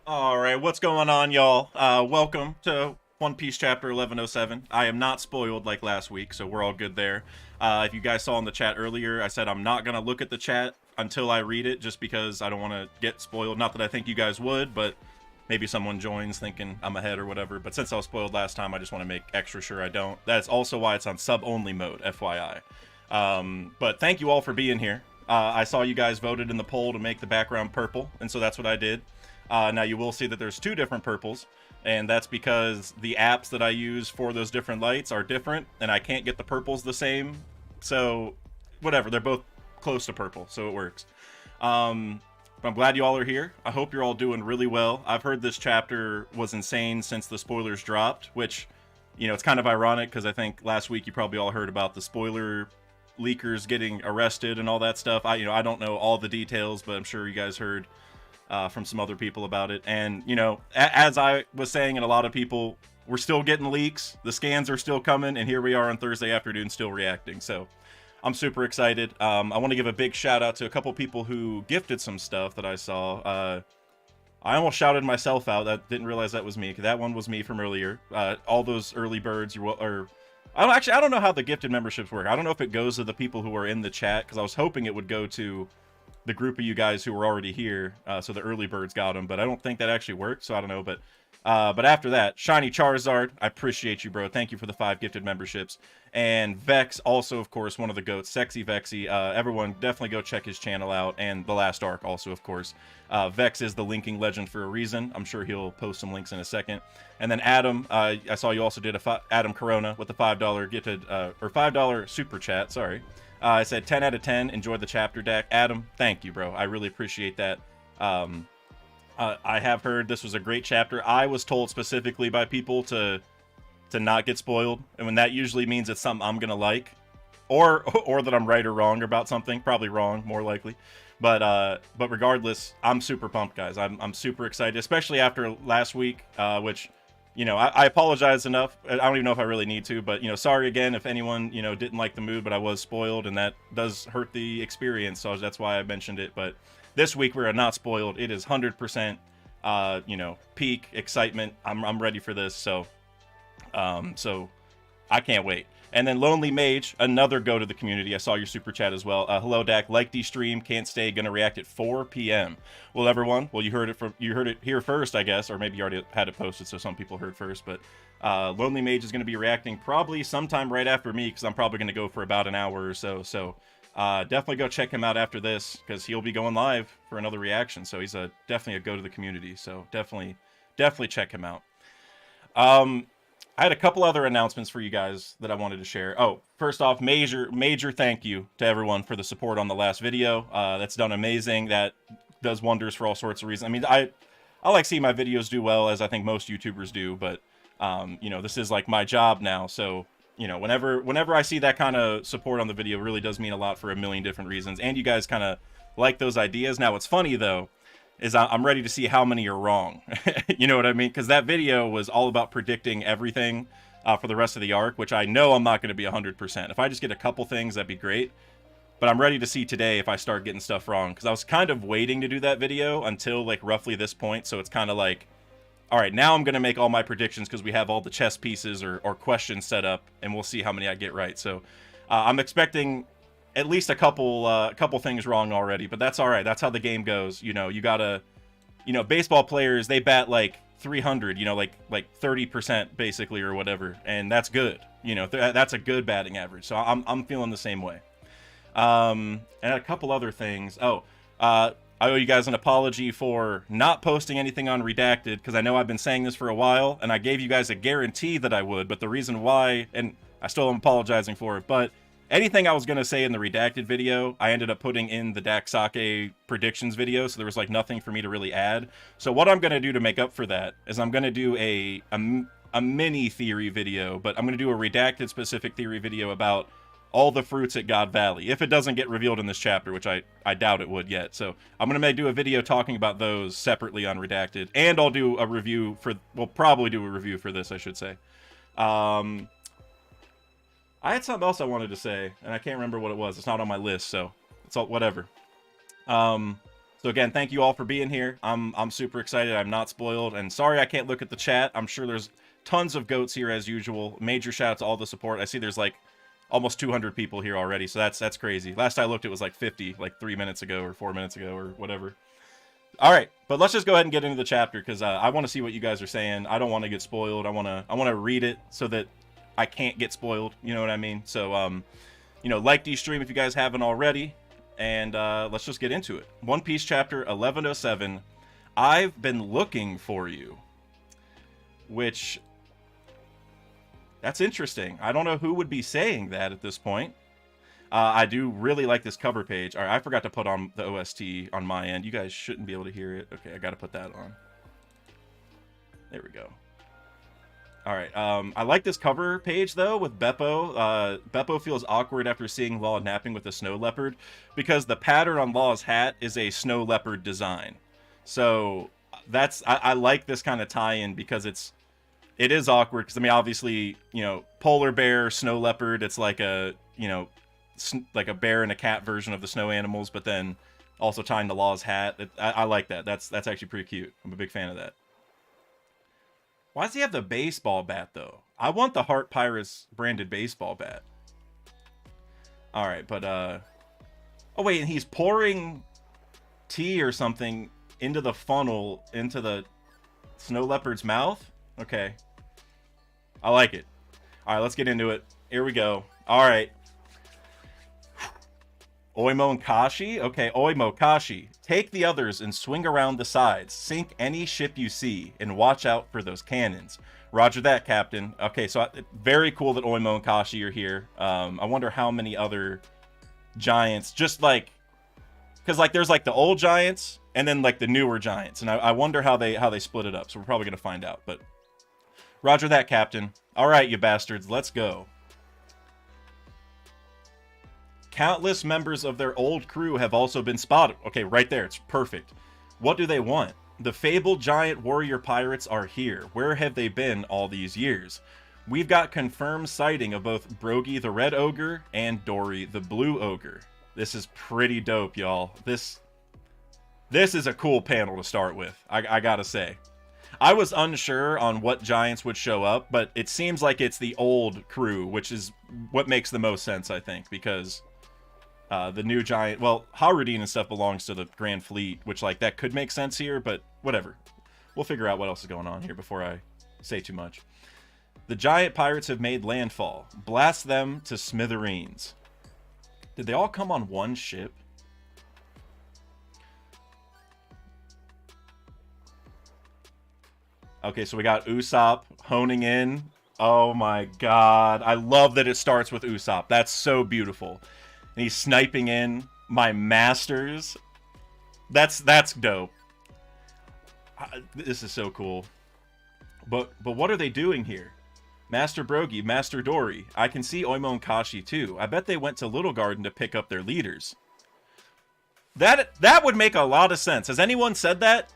All right, what's going on, y'all? Welcome to One Piece Chapter 1107. I am not spoiled like last week, so we're all good there. If you guys saw in the chat earlier, I said I'm not going to look at the chat until I read it just because I don't want to get spoiled. Not that I think you guys would, but maybe someone joins thinking I'm ahead or whatever. But since I was spoiled last time, I just want to make extra sure I don't. That's also why it's on sub-only mode, FYI. But thank you all for being here. I saw you guys voted in the poll to make the background purple, and so that's what I did. Now you will see that there's two different purples, and that's because the apps that I use for those different lights are different, and I can't get the purples the same. So, whatever, they're both close to purple, so it works. But I'm glad you all are here. I hope you're all doing really well. I've heard this chapter was insane since the spoilers dropped, which, you know, it's kind of ironic because I think last week you probably all heard about the spoiler leakers getting arrested and all that stuff. I don't know all the details, but I'm sure you guys heard from some other people about it. And, you know, as I was saying, and a lot of people, we're still getting leaks. The scans are still coming, and here we are on Thursday afternoon still reacting. So I'm super excited. I want to give a big shout out to a couple people who gifted some stuff that I saw. I almost shouted myself out. I didn't realize that was me. That one was me from earlier. All those early birds, I don't know how the gifted memberships work. I don't know if it goes to the people who are in the chat, because I was hoping it would go to the group of you guys who were already here, so the early birds got them, but I don't think that actually worked, so I don't know. But after that, Shiny Charizard, I appreciate you, bro. Thank you for the 5 gifted memberships. And Vex, also, of course, one of the goats, Sexy Vexy. Everyone definitely go check his channel out, and The Last Arc also, of course. Vex is the linking legend for a reason. I'm sure he'll post some links in a second. And then Adam, I saw you also did Adam Corona with the $5 gifted, or $5 super chat, sorry. I said 10 out of 10. Enjoyed the chapter deck. Adam, thank you, bro. I really appreciate that. I have heard this was a great chapter. I was told specifically by people to not get spoiled, and when that usually means it's something I'm gonna like, or that I'm right or wrong about something. Probably wrong, more likely. But regardless, I'm super pumped, guys. I'm super excited, especially after last week, which, you know, I apologize enough. I don't even know if I really need to, but, you know, sorry again if anyone, you know, didn't like the mood, but I was spoiled, and that does hurt the experience, so that's why I mentioned it. But this week we're not spoiled. It is 100%, you know, peak excitement. I'm ready for this, so I can't wait. And then Lonely Mage, another go to the community. I saw your super chat as well. Hello, Dak. Like the stream, can't stay. Gonna react at 4 p.m. Well, everyone. Well, you heard it here first, I guess, or maybe you already had it posted, so some people heard first. But Lonely Mage is gonna be reacting probably sometime right after me, because I'm probably gonna go for about an hour or so. So definitely go check him out after this, because he'll be going live for another reaction. So he's definitely a go to the community. So definitely check him out. I had a couple other announcements for you guys that I wanted to share. Oh, first off, major thank you to everyone for the support on the last video. That's done amazing. That does wonders for all sorts of reasons. I mean, I like seeing my videos do well, as I think most YouTubers do, but you know, this is like my job now, so, you know, whenever I see that kind of support on the video, it really does mean a lot for a million different reasons. And you guys kind of like those ideas. Now, what's funny though is I'm ready to see how many are wrong. You know what I mean? Because that video was all about predicting everything for the rest of the arc, which I know I'm not going to be 100%. If I just get a couple things, that'd be great. But I'm ready to see today if I start getting stuff wrong, because I was kind of waiting to do that video until like roughly this point. So it's kind of like, all right, now I'm going to make all my predictions because we have all the chess pieces or questions set up, and we'll see how many I get right. So I'm expecting at least a couple things wrong already, but that's all right. That's how the game goes. You know, you gotta, you know, baseball players, they bat like 300, you know, like 30% basically or whatever, and that's good. You know, that's a good batting average. So I'm feeling the same way. And a couple other things. Oh, I owe you guys an apology for not posting anything on Redacted, because I know I've been saying this for a while, and I gave you guys a guarantee that I would, but the reason why, and I still am apologizing for it, but anything I was going to say in the Redacted video, I ended up putting in the Daxake predictions video, so there was like nothing for me to really add. So what I'm going to do to make up for that is I'm going to do a mini theory video, but I'm going to do a Redacted specific theory video about all the fruits at God Valley, if it doesn't get revealed in this chapter, which I doubt it would yet. So I'm going to do a video talking about those separately on Redacted, and I'll do a review for, we'll probably do a review for this, I should say. I had something else I wanted to say, and I can't remember what it was. It's not on my list, so it's all whatever. So again, thank you all for being here. I'm super excited. I'm not spoiled, and sorry I can't look at the chat. I'm sure there's tons of goats here as usual. Major shout out to all the support. I see there's like almost 200 people here already, so that's crazy. Last I looked, it was like 50, like 3 minutes ago or 4 minutes ago or whatever. All right, but let's just go ahead and get into the chapter because I want to see what you guys are saying. I don't want to get spoiled. I want to read it so that I can't get spoiled. You know what I mean? So like the stream if you guys haven't already, and let's just get into it. One Piece chapter 1107. I've been looking for you, which that's interesting. I don't know who would be saying that at this point. I do really like this cover page. All right, I forgot to put on the OST on my end. You guys shouldn't be able to hear it. Okay, I got to put that on. There we go. All right, I like this cover page, though, with Beppo. Beppo feels awkward after seeing Law napping with a snow leopard because the pattern on Law's hat is a snow leopard design. So I like this kind of tie-in because it is awkward because, I mean, obviously, polar bear, snow leopard, it's like a, like a bear and a cat version of the snow animals, but then also tying the Law's hat. I like that. That's actually pretty cute. I'm a big fan of that. Why does he have the baseball bat, though? I want the Heart Pirates branded baseball bat. All right, but, oh, wait, and he's pouring tea or something into the funnel, into the snow leopard's mouth? Okay. I like it. All right, let's get into it. Here we go. All right. Oimo and Kashi? Okay, Oimo, Kashi. Take the others and swing around the sides. Sink any ship you see, and watch out for those cannons. Roger that, Captain. Okay, so very cool that Oimo and Kashi are here. I wonder how many other giants, just like... Because, like, there's, like, the old giants, and then, like, the newer giants. And I wonder how they split it up, so we're probably going to find out. But roger that, Captain. All right, you bastards, let's go. Countless members of their old crew have also been spotted. Okay, right there. It's perfect. What do they want? The fabled giant warrior pirates are here. Where have they been all these years? We've got confirmed sighting of both Brogy the Red Ogre and Dory the Blue Ogre. This is pretty dope, y'all. This is a cool panel to start with, I gotta say. I was unsure on what giants would show up, but it seems like it's the old crew, which is what makes the most sense, I think, because... the new giant, well, Harudine and stuff belongs to the Grand Fleet, which, like, that could make sense here, but whatever. We'll figure out what else is going on here before I say too much. The giant pirates have made landfall. Blast them to smithereens. Did they all come on one ship? Okay, so we got Usopp honing in. Oh my god. I love that it starts with Usopp. That's so beautiful. And he's sniping in my masters. That's dope. This is so cool. But what are they doing here? Master Brogy, Master Dory. I can see Oimo and Kashi too. I bet they went to Little Garden to pick up their leaders. That would make a lot of sense. Has anyone said that?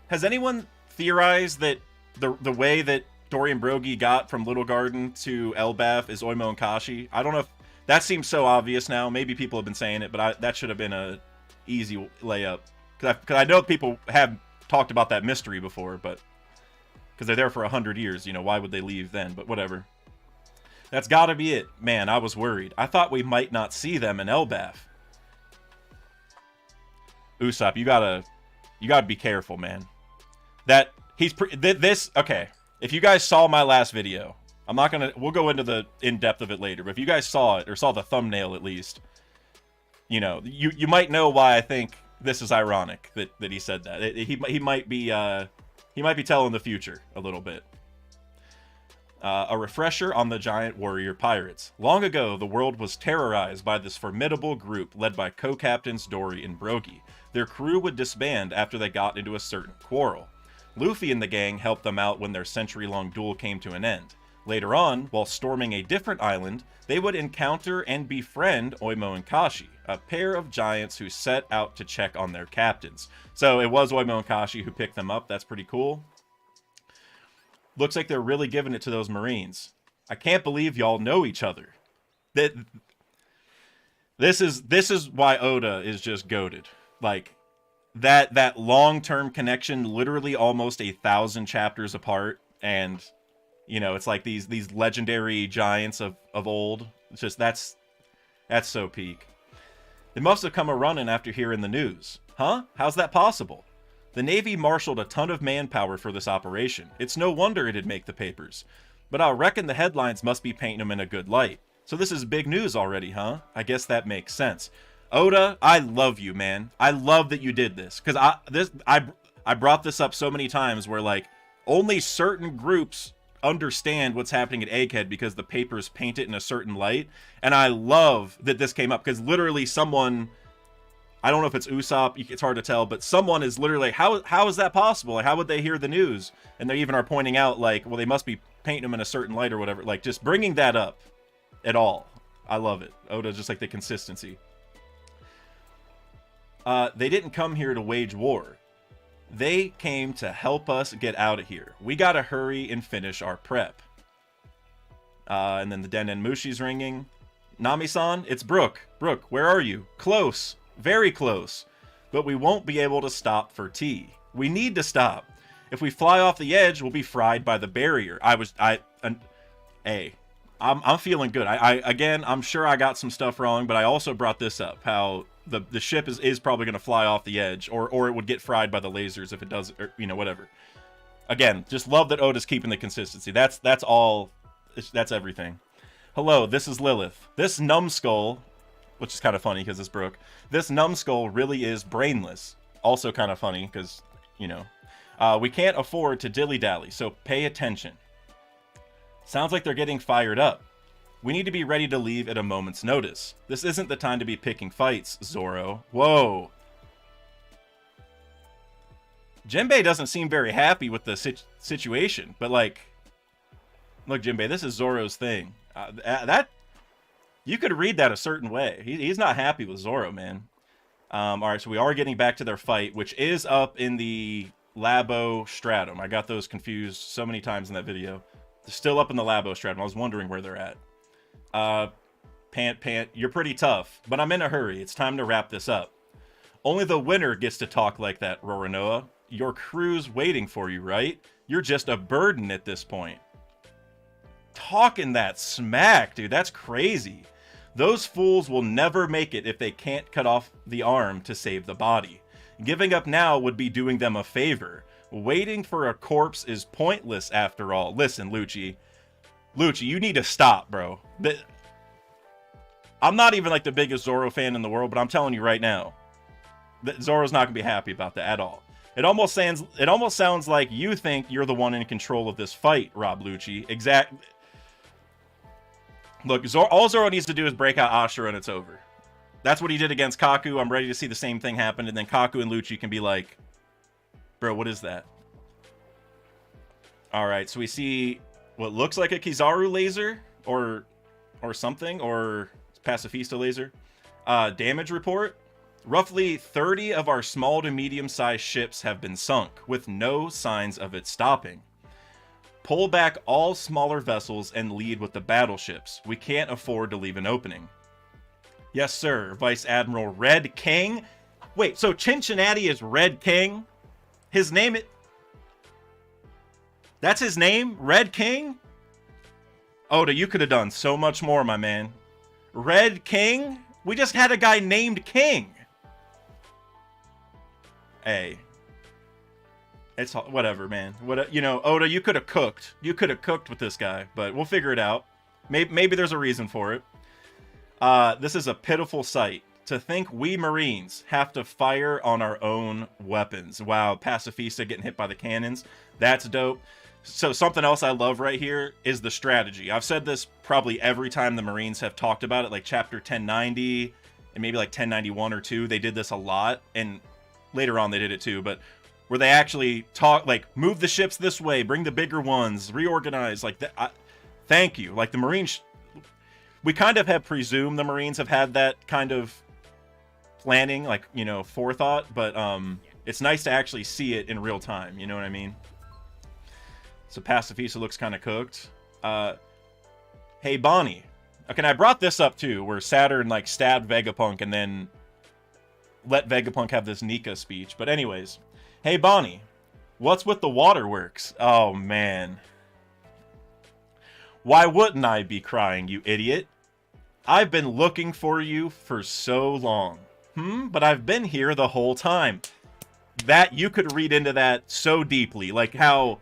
Has anyone theorized that the way that Dory and Brogy got from Little Garden to Elbaf is Oimo and Kashi? I don't know if that seems so obvious now. Maybe people have been saying it, but that should have been a easy layup. Because I know people have talked about that mystery before, but... Because they're there for 100 years, why would they leave then? But whatever. That's gotta be it. Man, I was worried. I thought we might not see them in Elbaf. Usopp, you gotta be careful, man. Okay. If you guys saw my last video... we'll go into the in-depth of it later, but if you guys saw it, or saw the thumbnail at least, you might know why I think this is ironic that he said that. He might be telling the future a little bit. A refresher on the giant warrior pirates. Long ago, the world was terrorized by this formidable group led by co-captains Dory and Brogy. Their crew would disband after they got into a certain quarrel. Luffy and the gang helped them out when their century-long duel came to an end. Later on, while storming a different island, they would encounter and befriend Oimo and Kashi, a pair of giants who set out to check on their captains. So it was Oimo and Kashi who picked them up. That's pretty cool. Looks like they're really giving it to those Marines. I can't believe y'all know each other. This is why Oda is just goated. Like, that long-term connection, literally almost 1,000 chapters apart, and you know, it's like these legendary giants of old. It's just that's so peak. They must have come a running after hearing the news. Huh? How's that possible? The Navy marshaled a ton of manpower for this operation. It's no wonder it'd make the papers. But I reckon the headlines must be painting them in a good light. So this is big news already, huh? I guess that makes sense. Oda, I love you, man. I love that you did this. Because I brought this up so many times where, like, only certain groups understand what's happening at Egghead because the papers paint it in a certain light. And I love that this came up because literally someone, I don't know if it's Usopp, it's hard to tell, but someone is literally, how is that possible? Like, how would they hear the news? And they even are pointing out, like, well, they must be painting them in a certain light or whatever. Like, just bringing that up at all. I love it. Oda, just like the consistency. They didn't come here to wage war. They came to help us get out of here. We gotta hurry and finish our prep. And then the Denen Mushi's ringing. Nami-san, it's Brook. Brook, where are you? Close. Very close. But we won't be able to stop for tea. We need to stop. If we fly off the edge, we'll be fried by the barrier. I'm feeling good. Again, I'm sure I got some stuff wrong, but I also brought this up, how the ship is probably going to fly off the edge, or it would get fried by the lasers if it does, or, you know, whatever. Again, just love that Oda's keeping the consistency. That's all. That's everything. Hello, this is Lilith. This numbskull, which is kind of funny because it's Brook. This numbskull really is brainless. Also kind of funny because, you know, we can't afford to dilly-dally, so pay attention. Sounds like they're getting fired up. We need to be ready to leave at a moment's notice. This isn't the time to be picking fights, Zoro. Whoa. Jinbei doesn't seem very happy with the situation, but like, look, Jinbei, this is Zoro's thing. That you could read that a certain way. He's not happy with Zoro, man. All right, so we are getting back to their fight, which is up in the Labo Stratum. I got those confused so many times in that video. They're still up in the Labo Stratum. I was wondering where they're at. Pant, you're pretty tough, but I'm in a hurry. It's time to wrap this up. Only the winner gets to talk like that, Roronoa. Your crew's waiting for you, right? You're just a burden at this point. Talking that smack, dude. That's crazy. Those fools will never make it if they can't cut off the arm to save the body. Giving up now would be doing them a favor. Waiting for a corpse is pointless after all. Listen, Lucci. Lucci, you need to stop, bro. I'm not even like the biggest Zoro fan in the world, but I'm telling you right now, that Zoro's not gonna be happy about that at all. It almost sounds like you think you're the one in control of this fight, Rob Lucci. Exactly. Look, all Zoro needs to do is break out Ashura and it's over. That's what he did against Kaku. I'm ready to see the same thing happen, and then Kaku and Lucci can be like, bro, what is that? All right, so we see what looks like a Kizaru laser or something, or pacifista laser. Damage report. Roughly 30 of our small to medium-sized ships have been sunk, with no signs of it stopping. Pull back all smaller vessels and lead with the battleships. We can't afford to leave an opening. Yes, sir, Vice Admiral Red King. Wait, so Cincinnati is Red King? His name... That's his name? Red King? Oda, you could have done so much more, my man. Red King? We just had a guy named King. Hey. It's whatever, man. You know, Oda, you could have cooked. You could have cooked with this guy, but we'll figure it out. Maybe there's a reason for it. This is a pitiful sight. To think we Marines have to fire on our own weapons. Wow, Pacifista getting hit by the cannons. That's dope. So something else I love right here is the strategy. I've said this probably every time the Marines have talked about it, like chapter 1090 and maybe like 1091 or 2. They did this a lot, and later on they did it too, but where they actually talk, like, move the ships this way, bring the bigger ones, reorganize, like that. Thank you. Like the Marines, we kind of have presumed the Marines have had that kind of planning, like, you know, forethought, but it's nice to actually see it in real time, you know what I mean? So Pacifista looks kind of cooked. Hey, Bonnie. Okay, and I brought this up too, where Saturn, like, stabbed Vegapunk, and then let Vegapunk have this Nika speech. But anyways, hey Bonnie, what's with the waterworks? Oh man. Why wouldn't I be crying, you idiot? I've been looking for you for so long. But I've been here the whole time. That, you could read into that so deeply. Like how,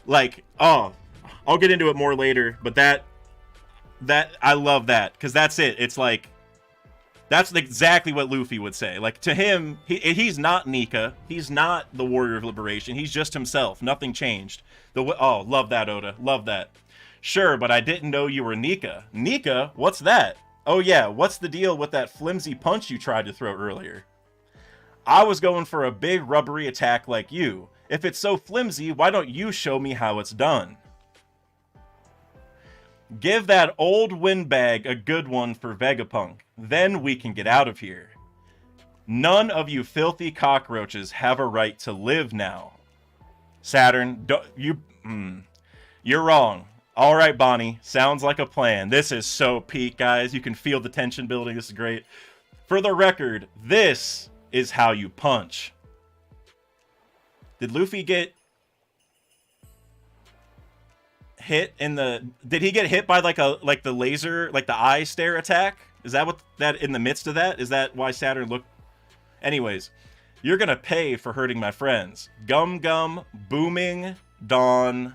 like, oh, I'll get into it more later, but that, I love that. Because that's it. It's like, that's exactly what Luffy would say. Like, to him, he's not Nika. He's not the Warrior of Liberation. He's just himself. Nothing changed. Oh, love that, Oda. Love that. Sure, but I didn't know you were Nika. Nika? What's that? Oh yeah, what's the deal with that flimsy punch you tried to throw earlier? I was going for a big rubbery attack like you. If it's so flimsy, why don't you show me how it's done? Give that old windbag a good one for Vegapunk. Then we can get out of here. None of you filthy cockroaches have a right to live now. Saturn, you're wrong. All right, Bonnie. Sounds like a plan. This is so peak, guys. You can feel the tension building. This is great. For the record, this is how you punch. Did Luffy get hit in the... Did he get hit by like the laser, like the eye stare attack? Is that what that in the midst of that? Is that why Saturn looked... Anyways, you're gonna pay for hurting my friends. Gum Gum, Booming, Dawn,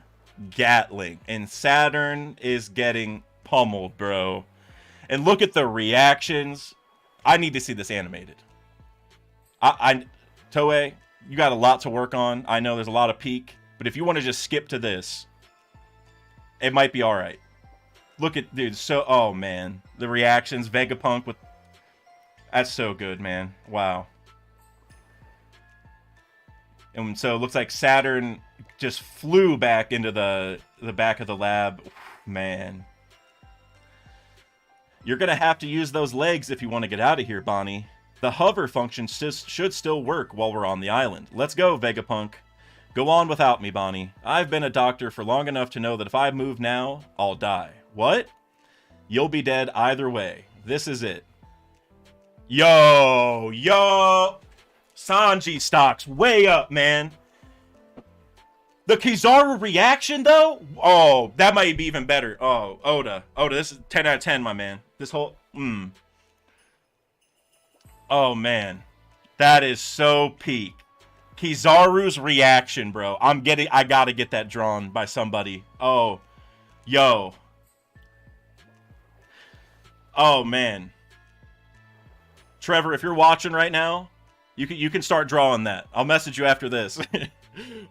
Gatling, and Saturn is getting pummeled, bro. And look at the reactions. I need to see this animated. Toei, you got a lot to work on. I know there's a lot of peak, but if you want to just skip to this, it might be all right. Look at, dude, so, oh man, the reactions, Vegapunk with, that's so good, man. Wow. And so it looks like Saturn just flew back into the back of the lab. Man. You're going to have to use those legs if you want to get out of here, Bonnie. The hover function should still work while we're on the island. Let's go, Vegapunk. Go on without me, Bonnie. I've been a doctor for long enough to know that if I move now, I'll die. What? You'll be dead either way. This is it. Yo! Sanji stock's way up, man. The Kizaru reaction, though? Oh, that might be even better. Oh, Oda, this is 10 out of 10, my man. This whole... Oh, man. That is so peak. Kizaru's reaction, bro. I gotta get that drawn by somebody. Oh. Yo. Oh, man. Trevor, if you're watching right now, you can start drawing that. I'll message you after this.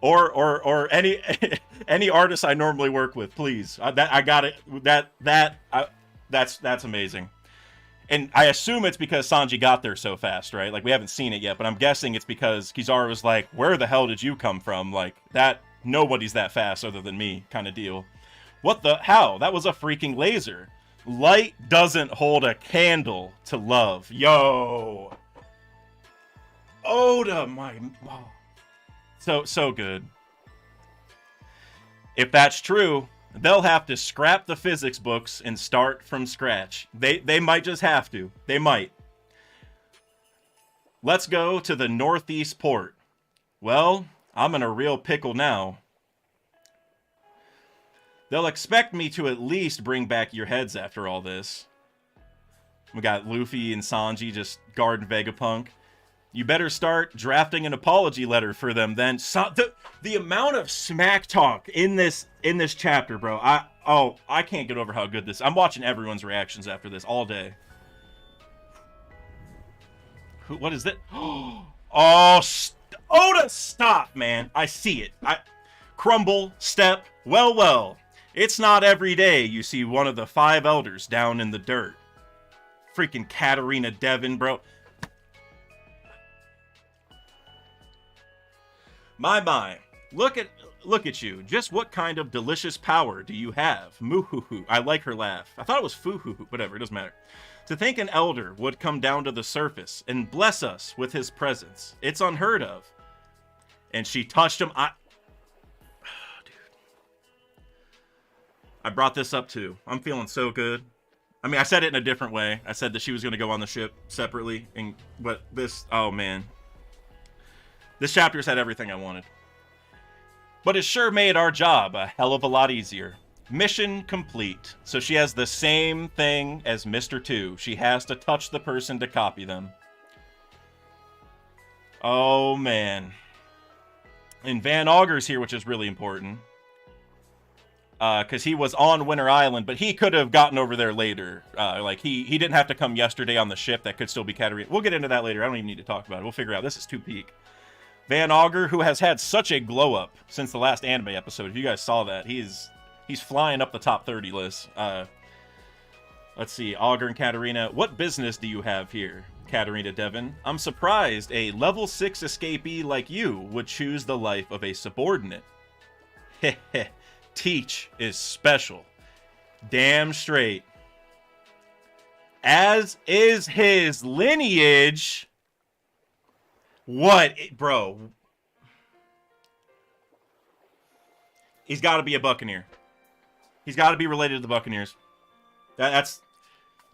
or any artist I normally work with, please. I got it. That's amazing. And I assume it's because Sanji got there so fast, right? Like, we haven't seen it yet, but I'm guessing it's because Kizaru was like, where the hell did you come from? Like, that, nobody's that fast other than me kind of deal. What the, how? That was a freaking laser. Light doesn't hold a candle to love. Yo. Oda, so good. If that's true, they'll have to scrap the physics books and start from scratch. They might just have to. They might. Let's go to the northeast port. Well, I'm in a real pickle now. They'll expect me to at least bring back your heads after all this. We got Luffy and Sanji just guarding Vegapunk. You better start drafting an apology letter for them then. The amount of smack talk in this chapter, bro. I can't get over how good this. I'm watching everyone's reactions after this all day. What is that? Oh, Oda, stop, man. I see it. Crumble, step, well. It's not every day you see one of the 5 elders down in the dirt. Freaking Katarina Devon, bro. My. Look at you. Just what kind of delicious power do you have? Moo-hoo-hoo. I like her laugh. I thought it was foo-hoo-hoo. Whatever, it doesn't matter. To think an elder would come down to the surface and bless us with his presence. It's unheard of. And she touched him. Dude. I brought this up too. I'm feeling so good. I mean, I said it in a different way. I said that she was going to go on the ship separately, but this, oh man, this chapter's had everything I wanted. But it sure made our job a hell of a lot easier. Mission complete. So she has the same thing as Mr. 2. She has to touch the person to copy them. Oh man. And Van Augur's here, which is really important. Because he was on Winter Island, but he could have gotten over there later. Like, he didn't have to come yesterday on the ship. That could still be Katarina. We'll get into that later. I don't even need to talk about it. We'll figure out. This is too peak. Van Augur, who has had such a glow-up since the last anime episode. If you guys saw that, he's flying up the top 30 list. Let's see. Augur and Katarina. What business do you have here? Katarina Devon. I'm surprised a level 6 escapee like you would choose the life of a subordinate. Heh heh. Teach is special. Damn straight. As is his lineage. What? Bro. He's got to be a Buccaneer. He's got to be related to the Buccaneers. That's,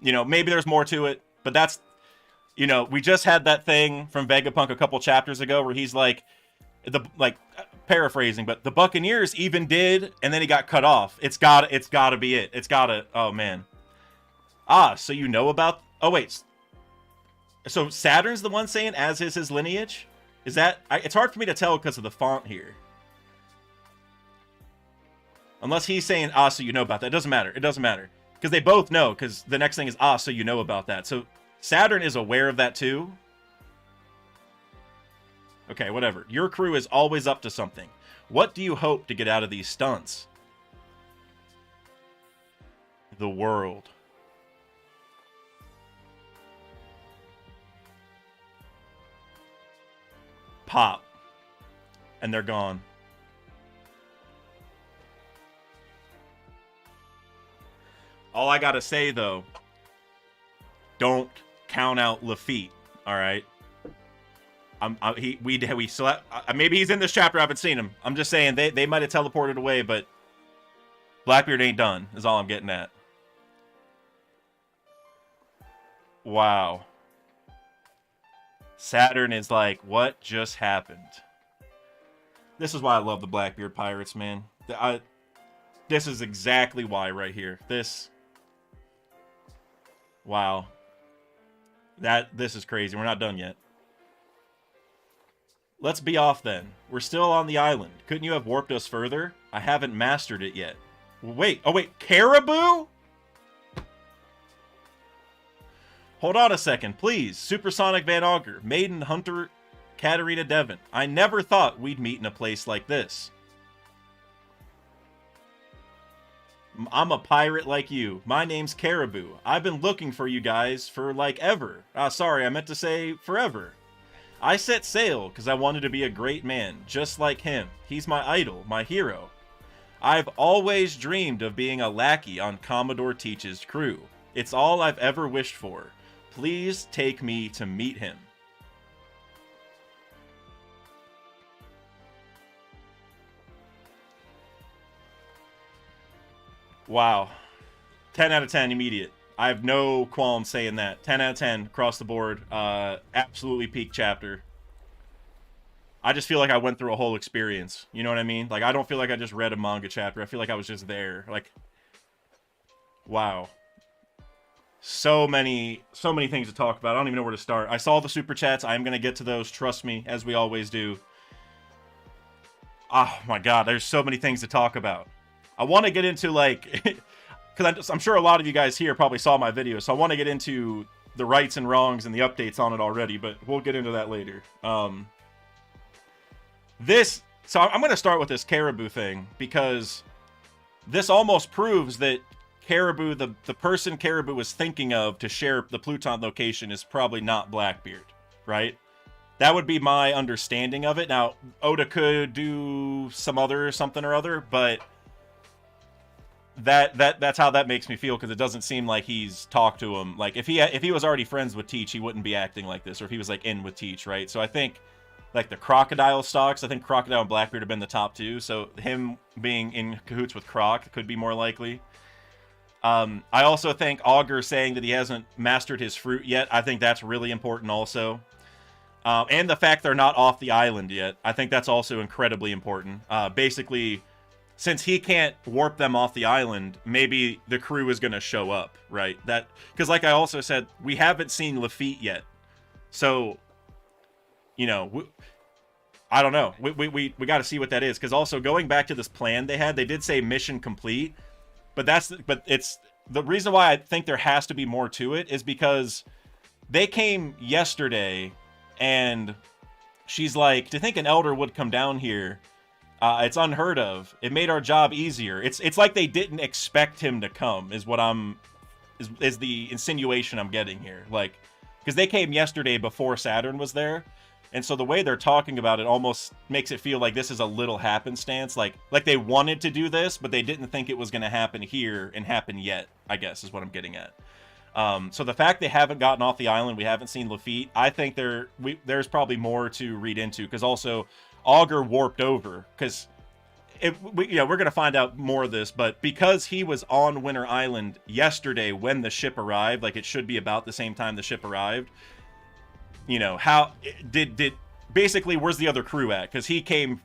you know, maybe there's more to it, but that's, you know, we just had that thing from Vegapunk a couple chapters ago where he's like, paraphrasing, but the Buccaneers even did, and then he got cut off. It's gotta be it. It's gotta, oh man. Ah, so you know about, oh wait. So Saturn's the one saying as is his lineage? Is that, it's hard for me to tell because of the font here. Unless he's saying, ah, so you know about that. It doesn't matter. It doesn't matter. Because they both know, because the next thing is, ah, so you know about that. So Saturn is aware of that too. Okay, whatever. Your crew is always up to something. What do you hope to get out of these stunts? The world. Pop. And they're gone. All I gotta say, though, don't count out Lafitte, alright? We still have, maybe he's in this chapter. I haven't seen him. I'm just saying they might have teleported away, but Blackbeard ain't done. Is all I'm getting at. Wow. Saturn is like, what just happened? This is why I love the Blackbeard Pirates, man. This is exactly why right here. This. Wow. This is crazy. We're not done yet. Let's be off then. We're still on the island. Couldn't you have warped us further? I haven't mastered it yet. Wait. Oh, wait. Caribou? Hold on a second, please. Supersonic Van Augur. Maiden Hunter Katarina Devon. I never thought we'd meet in a place like this. I'm a pirate like you. My name's Caribou. I've been looking for you guys for, like, ever. Sorry, I meant to say forever. I set sail because I wanted to be a great man, just like him. He's my idol, my hero. I've always dreamed of being a lackey on Commodore Teach's crew. It's all I've ever wished for. Please take me to meet him. Wow. 10 out of 10 immediate. I have no qualms saying that. 10 out of 10 across the board. Absolutely peak chapter. I just feel like I went through a whole experience. You know what I mean? Like, I don't feel like I just read a manga chapter. I feel like I was just there. Like, wow. So many things to talk about. I don't even know where to start. I saw the super chats. I'm going to get to those. Trust me, as we always do. Oh my God, there's so many things to talk about. I want to get into, like... Because I'm sure a lot of you guys here probably saw my video, so I want to get into the rights and wrongs and the updates on it already, but we'll get into that later. So I'm going to start with this Caribou thing, because this almost proves that Caribou, the person Caribou was thinking of to share the Pluton location is probably not Blackbeard, right? That would be my understanding of it. Now, Oda could do some other something or other, but... That's how that makes me feel, because it doesn't seem like he's talked to him. Like, if he was already friends with Teach, he wouldn't be acting like this, or if he was like in with Teach, right? So I think like the Crocodile stocks, I think Crocodile and Blackbeard have been the top two, so him being in cahoots with Croc could be more likely. I also think Augur saying that he hasn't mastered his fruit yet, I think that's really important also. And the fact they're not off the island yet, I think that's also incredibly important. Basically, since he can't warp them off the island, maybe the crew is going to show up, right? That because, like I also said, we haven't seen Lafitte yet, so you know, I don't know. We got to see what that is. Because also going back to this plan they had, they did say mission complete, but it's the reason why I think there has to be more to it is because they came yesterday, and she's like, to think an elder would come down here. It's unheard of. It made our job easier. It's like they didn't expect him to come, is what is the insinuation I'm getting here. Like, because they came yesterday before Saturn was there, and so the way they're talking about it almost makes it feel like this is a little happenstance. Like they wanted to do this, but they didn't think it was going to happen here and happen yet, I guess, is what I'm getting at. So the fact they haven't gotten off the island, we haven't seen Lafitte, I think there's probably more to read into, because also Augur warped over, because we're going to find out more of this, but because he was on Winter Island yesterday when the ship arrived, like it should be about the same time the ship arrived, you know, how did basically, where's the other crew at? Because he came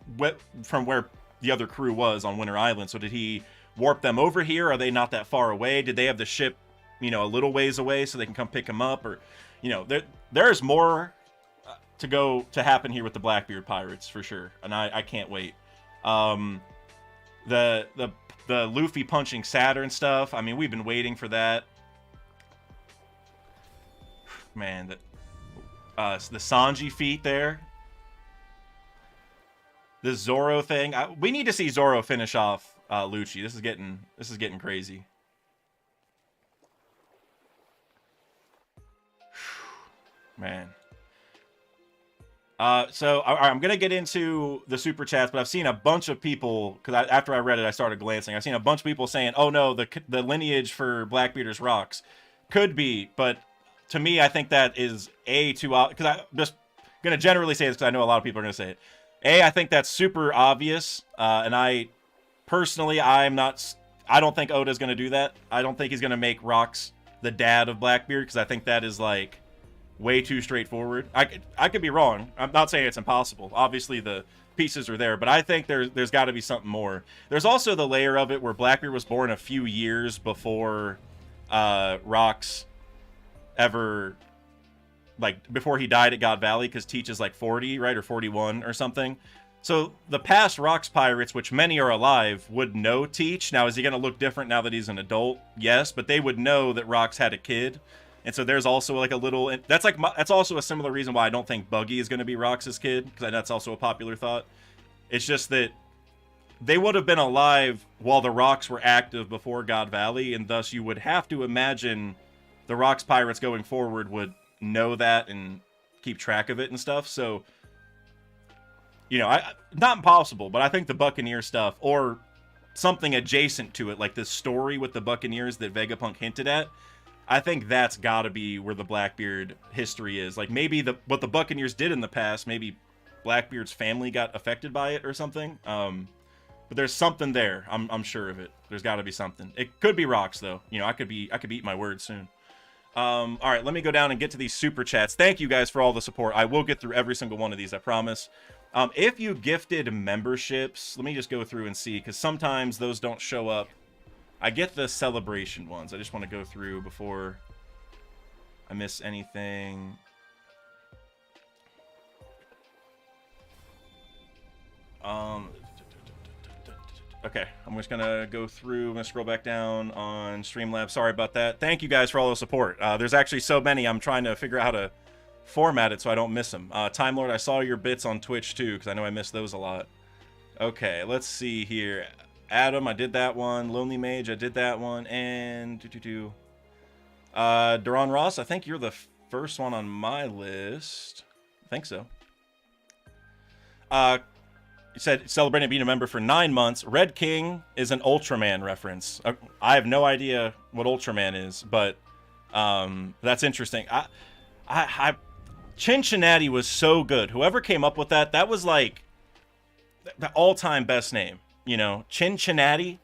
from where the other crew was on Winter Island, so did he warp them over here? Are they not that far away? Did they have the ship, you know, a little ways away so they can come pick him up? Or, you know, there's more to happen here with the Blackbeard pirates for sure, and I can't wait. The Luffy punching Saturn stuff, I mean, we've been waiting for that, man. The Sanji feat there, the Zoro thing, we need to see Zoro finish off Lucci. This is getting crazy. Man. So I'm gonna get into the super chats, but I've seen a bunch of people, because after I read it, I started glancing. I've seen a bunch of people saying, "Oh no, the lineage for Blackbearders rocks." Could be, but to me, I think that is too obvious. Because I'm just gonna generally say this because I know a lot of people are gonna say it. I think that's super obvious, and I personally, I don't think Oda's gonna do that. I don't think he's gonna make Rocks the dad of Blackbeard, because I think that is like way too straightforward. I could be wrong. I'm not saying it's impossible. Obviously, the pieces are there, but I think there's got to be something more. There's also the layer of it where Blackbeard was born a few years before Rocks ever, like, before he died at God Valley, because Teach is like 40, right, or 41 or something. So the past Rocks pirates, which many are alive, would know Teach. Now, is he going to look different now that he's an adult? Yes, but they would know that Rocks had a kid. And so there's also like a little, that's also a similar reason why I don't think Buggy is going to be Rox's kid, because that's also a popular thought. It's just that they would have been alive while the Rocks were active before God Valley, and thus you would have to imagine the Rocks pirates going forward would know that and keep track of it and stuff. So, you know, not impossible, but I think the Buccaneer stuff, or something adjacent to it, like this story with the Buccaneers that Vegapunk hinted at, I think that's got to be where the Blackbeard history is. Like, maybe what the Buccaneers did in the past, maybe Blackbeard's family got affected by it or something. But there's something there. I'm sure of it. There's got to be something. It could be Rocks, though. You know, I could be eating my words soon. All right, let me go down and get to these super chats. Thank you guys for all the support. I will get through every single one of these, I promise. If you gifted memberships, let me just go through and see, because sometimes those don't show up. I get the celebration ones. I just want to go through before I miss anything. Okay, I'm just gonna go through. I'm gonna scroll back down on Streamlabs. Sorry about that. Thank you guys for all the support. There's actually so many. I'm trying to figure out how to format it so I don't miss them. Time Lord, I saw your bits on Twitch too, because I know I missed those a lot. Okay, let's see here. Adam, I did that one. Lonely Mage, I did that one. And Duran Ross, I think you're the first one on my list. I think so. You said celebrating being a member for 9 months. Red King is an Ultraman reference. I have no idea what Ultraman is, but that's interesting. Cincinnati was so good. Whoever came up with that, that was like the all-time best name. You know, Cincinnati.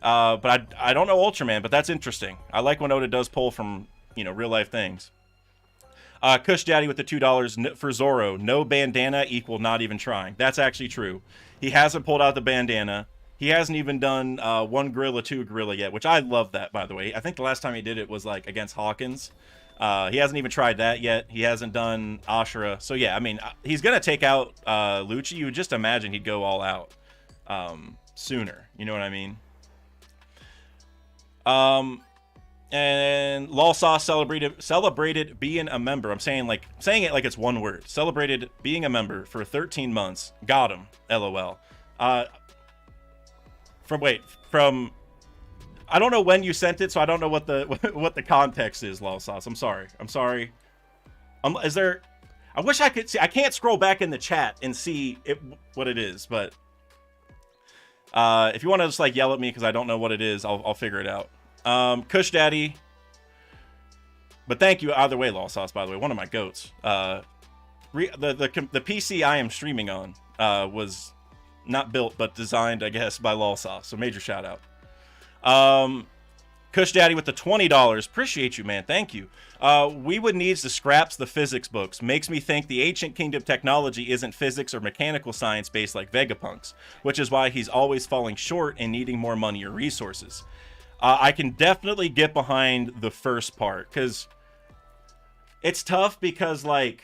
But I don't know Ultraman, but that's interesting. I like when Oda does pull from, real life things. Kush Daddy with the $2 for Zoro. No bandana equal not even trying. That's actually true. He hasn't pulled out the bandana. He hasn't even done 1 gorilla, 2 gorilla yet, which I love that, by the way. I think the last time he did it was like against Hawkins. He hasn't even tried that yet. He hasn't done Ashura. So yeah, I mean, he's going to take out Lucci. You would just imagine he'd go all out sooner. You know what I mean? And Lol Sauce celebrated being a member. I'm saying it like it's one word. Celebrated being a member for 13 months. Got him. LOL. From I don't know when you sent it, so I don't know what the context is, Lol Sauce. I'm sorry. Is there? I wish I could see. I can't scroll back in the chat and see what it is, but if you want to just like yell at me because I don't know what it is, I'll figure it out. Kush Daddy. But thank you either way, Lol Sauce, by the way. One of my goats. The PC I am streaming on was not built, but designed, I guess, by Lol Sauce. So major shout out. Kush Daddy with the $20. Appreciate you, man. Thank you. We would need to scraps the physics books. Makes me think the Ancient Kingdom technology isn't physics or mechanical science based like Vegapunk's, which is why he's always falling short and needing more money or resources. I can definitely get behind the first part because it's tough because no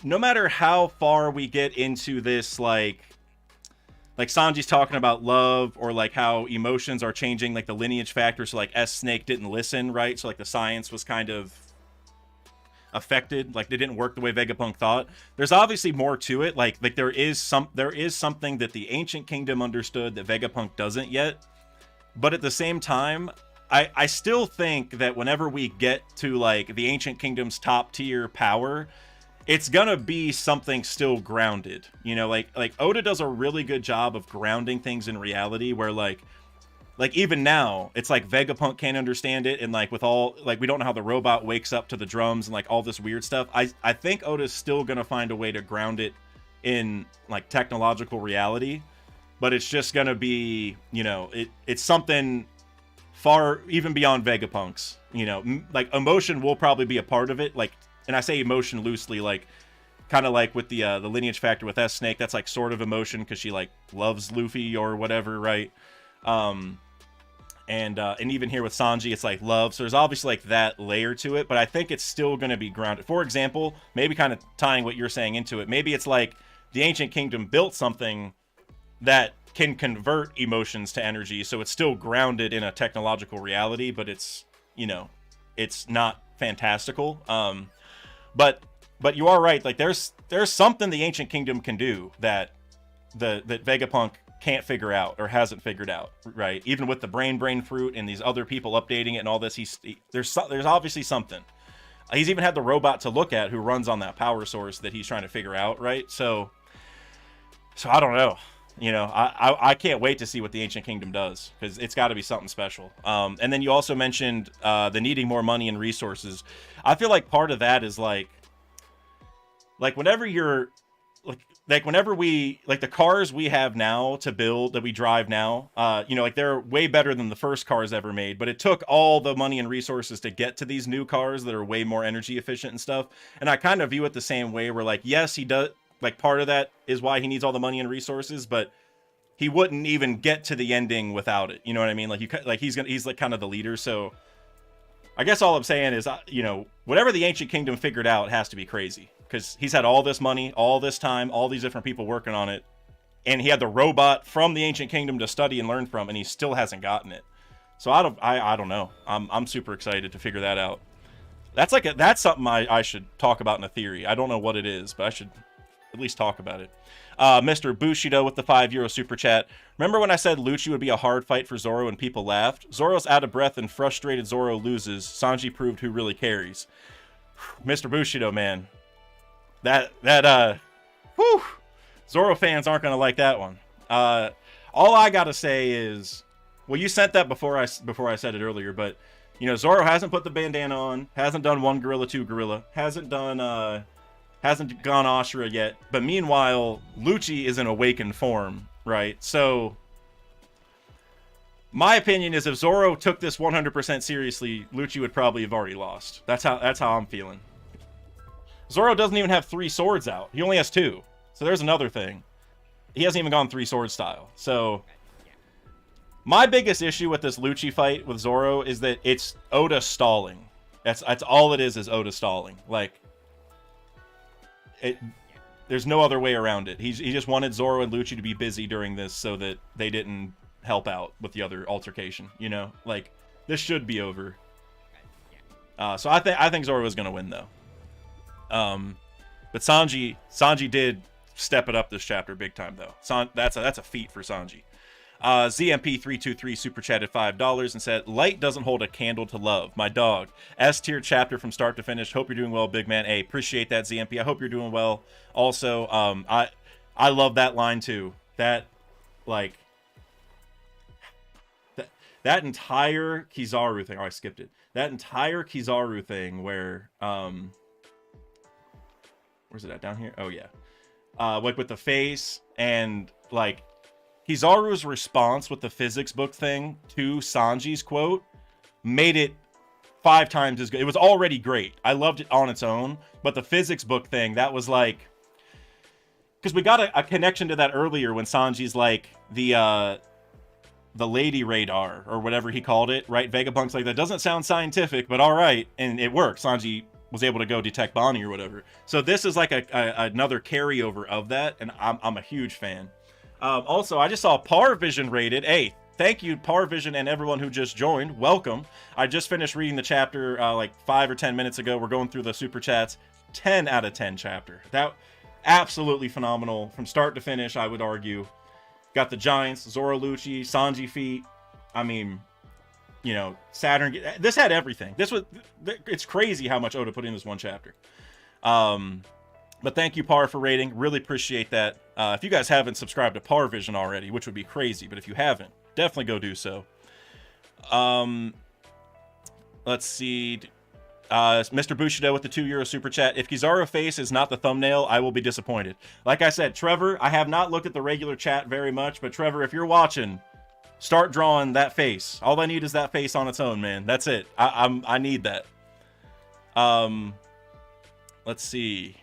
matter how far we get into this, like Sanji's talking about love or like how emotions are changing, like the lineage factor. So like S Snake didn't listen, right? So like the science was kind of affected, like they didn't work the way Vegapunk thought. There's obviously more to it. Like there is something that the Ancient Kingdom understood that Vegapunk doesn't yet. But at the same time, I still think that whenever we get to like the Ancient Kingdom's top tier power, it's gonna be something still grounded. Like Oda does a really good job of grounding things in reality where like even now it's like Vegapunk can't understand it, and like with all like we don't know how the robot wakes up to the drums and like all this weird stuff. I think Oda's still gonna find a way to ground it in like technological reality, but it's just gonna be it's something far even beyond Vegapunk's. Like emotion will probably be a part of it, like, and I say emotion loosely, like kind of like with the lineage factor with S Snake, that's like sort of emotion because she like loves Luffy or whatever, right? And even here with Sanji, it's like love. So there's obviously like that layer to it, but I think it's still going to be grounded. For example, maybe kind of tying what you're saying into it, maybe it's like the Ancient Kingdom built something that can convert emotions to energy, so it's still grounded in a technological reality, but it's it's not fantastical. But you are right. Like there's something the Ancient Kingdom can do that that Vegapunk can't figure out or hasn't figured out, right? Even with the brain fruit and these other people updating it and all this, there's obviously something. He's even had the robot to look at who runs on that power source that he's trying to figure out, right? So I don't know. I can't wait to see what the Ancient Kingdom does because it's got to be something special. And then you also mentioned the needing more money and resources. I feel like part of that is like whenever you're like whenever we like the cars we have now to build that we drive now, like they're way better than the first cars ever made, but it took all the money and resources to get to these new cars that are way more energy efficient and stuff. And I kind of view it the same way where like, yes, he does. Like part of that is why he needs all the money and resources, but he wouldn't even get to the ending without it. You know what I mean? Like he's like kind of the leader. So I guess all I'm saying is, whatever the Ancient Kingdom figured out has to be crazy because he's had all this money, all this time, all these different people working on it. And he had the robot from the Ancient Kingdom to study and learn from, and he still hasn't gotten it. So I don't know. I'm super excited to figure that out. That's something I should talk about in a theory. I don't know what it is, but I should at least talk about it. Mr. Bushido with the €5 super chat. Remember when I said Lucci would be a hard fight for Zoro and people laughed? Zoro's out of breath and frustrated Zoro loses. Sanji proved who really carries. Mr. Bushido, man. Whew. Zoro fans aren't going to like that one. All I got to say is, well, you sent that before I said it earlier, but, Zoro hasn't put the bandana on, hasn't done 1 gorilla, 2 gorilla, hasn't gone Ashura yet, but meanwhile, Lucci is in awakened form, right? So My opinion is if Zoro took this 100% seriously, Lucci would probably have already lost. That's how I'm feeling. Zoro doesn't even have 3 swords out. He only has 2. So there's another thing. He hasn't even gone 3 sword style. So my biggest issue with this Lucci fight with Zoro is that it's Oda stalling. That's all it is Oda stalling. Like, there's no other way around it. He just wanted Zoro and Lucci to be busy during this so that they didn't help out with the other altercation. You know, like, this should be over. So I think Zoro was gonna win though. But Sanji did step it up this chapter big time though. That's a feat for Sanji. ZMP323 super chatted $5 and said, "Light doesn't hold a candle to love. My dog. S tier chapter from start to finish. Hope you're doing well, big man. Hey, appreciate that, ZMP. I hope you're doing well. Also, I love that line too. That, like, that entire Kizaru thing. Oh, I skipped it. That entire Kizaru thing where, where's it at? Down here? Oh yeah. Like with the face and like Kizaru's response with the physics book thing to Sanji's quote made it 5 times as good. It was already great. I loved it on its own, but the physics book thing, that was like, because we got a connection to that earlier when Sanji's like the lady radar or whatever he called it, right? Vegapunk's like, that doesn't sound scientific, but all right, and it worked. Sanji was able to go detect Bonnie or whatever. So this is like another carryover of that, and I'm a huge fan. Also, I just saw Parvision rated. Hey, thank you, Parvision, and everyone who just joined. Welcome. I just finished reading the chapter like 5 or 10 minutes ago. We're going through the super chats. 10 out of 10 chapter. That absolutely phenomenal from start to finish, I would argue. Got the Giants, Zoro Lucci, Sanji feat. I mean, you know, Saturn. This had everything. It's crazy how much Oda put in this one chapter. But thank you, Par, for rating. Really appreciate that. If you guys haven't subscribed to Parvision already, which would be crazy, but if you haven't, definitely go do so. Let's see. Mr. Bushido with the €2 super chat. If Kizaru face is not the thumbnail, I will be disappointed. Like I said, Trevor, I have not looked at the regular chat very much, but Trevor, if you're watching, start drawing that face. All I need is that face on its own, man. That's it. I need that. Let's see.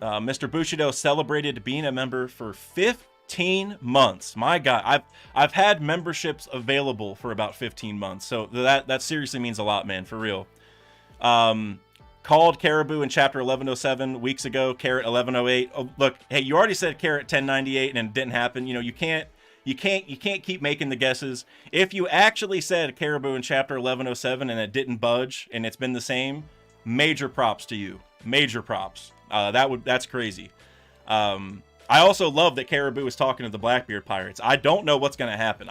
Mr. Bushido celebrated being a member for 15 months. My God, I've had memberships available for about 15 months, so that seriously means a lot, man, for real. Called Caribou in chapter 1107 weeks ago. Carrot 1108. Oh, look, hey, you already said Carrot 1098 and it didn't happen. You know, you can't keep making the guesses. If you actually said Caribou in chapter 1107 and it didn't budge and it's been the same, major props to you. Major props. That's crazy. I also love that Caribou is talking to the Blackbeard pirates. I don't know what's gonna happen.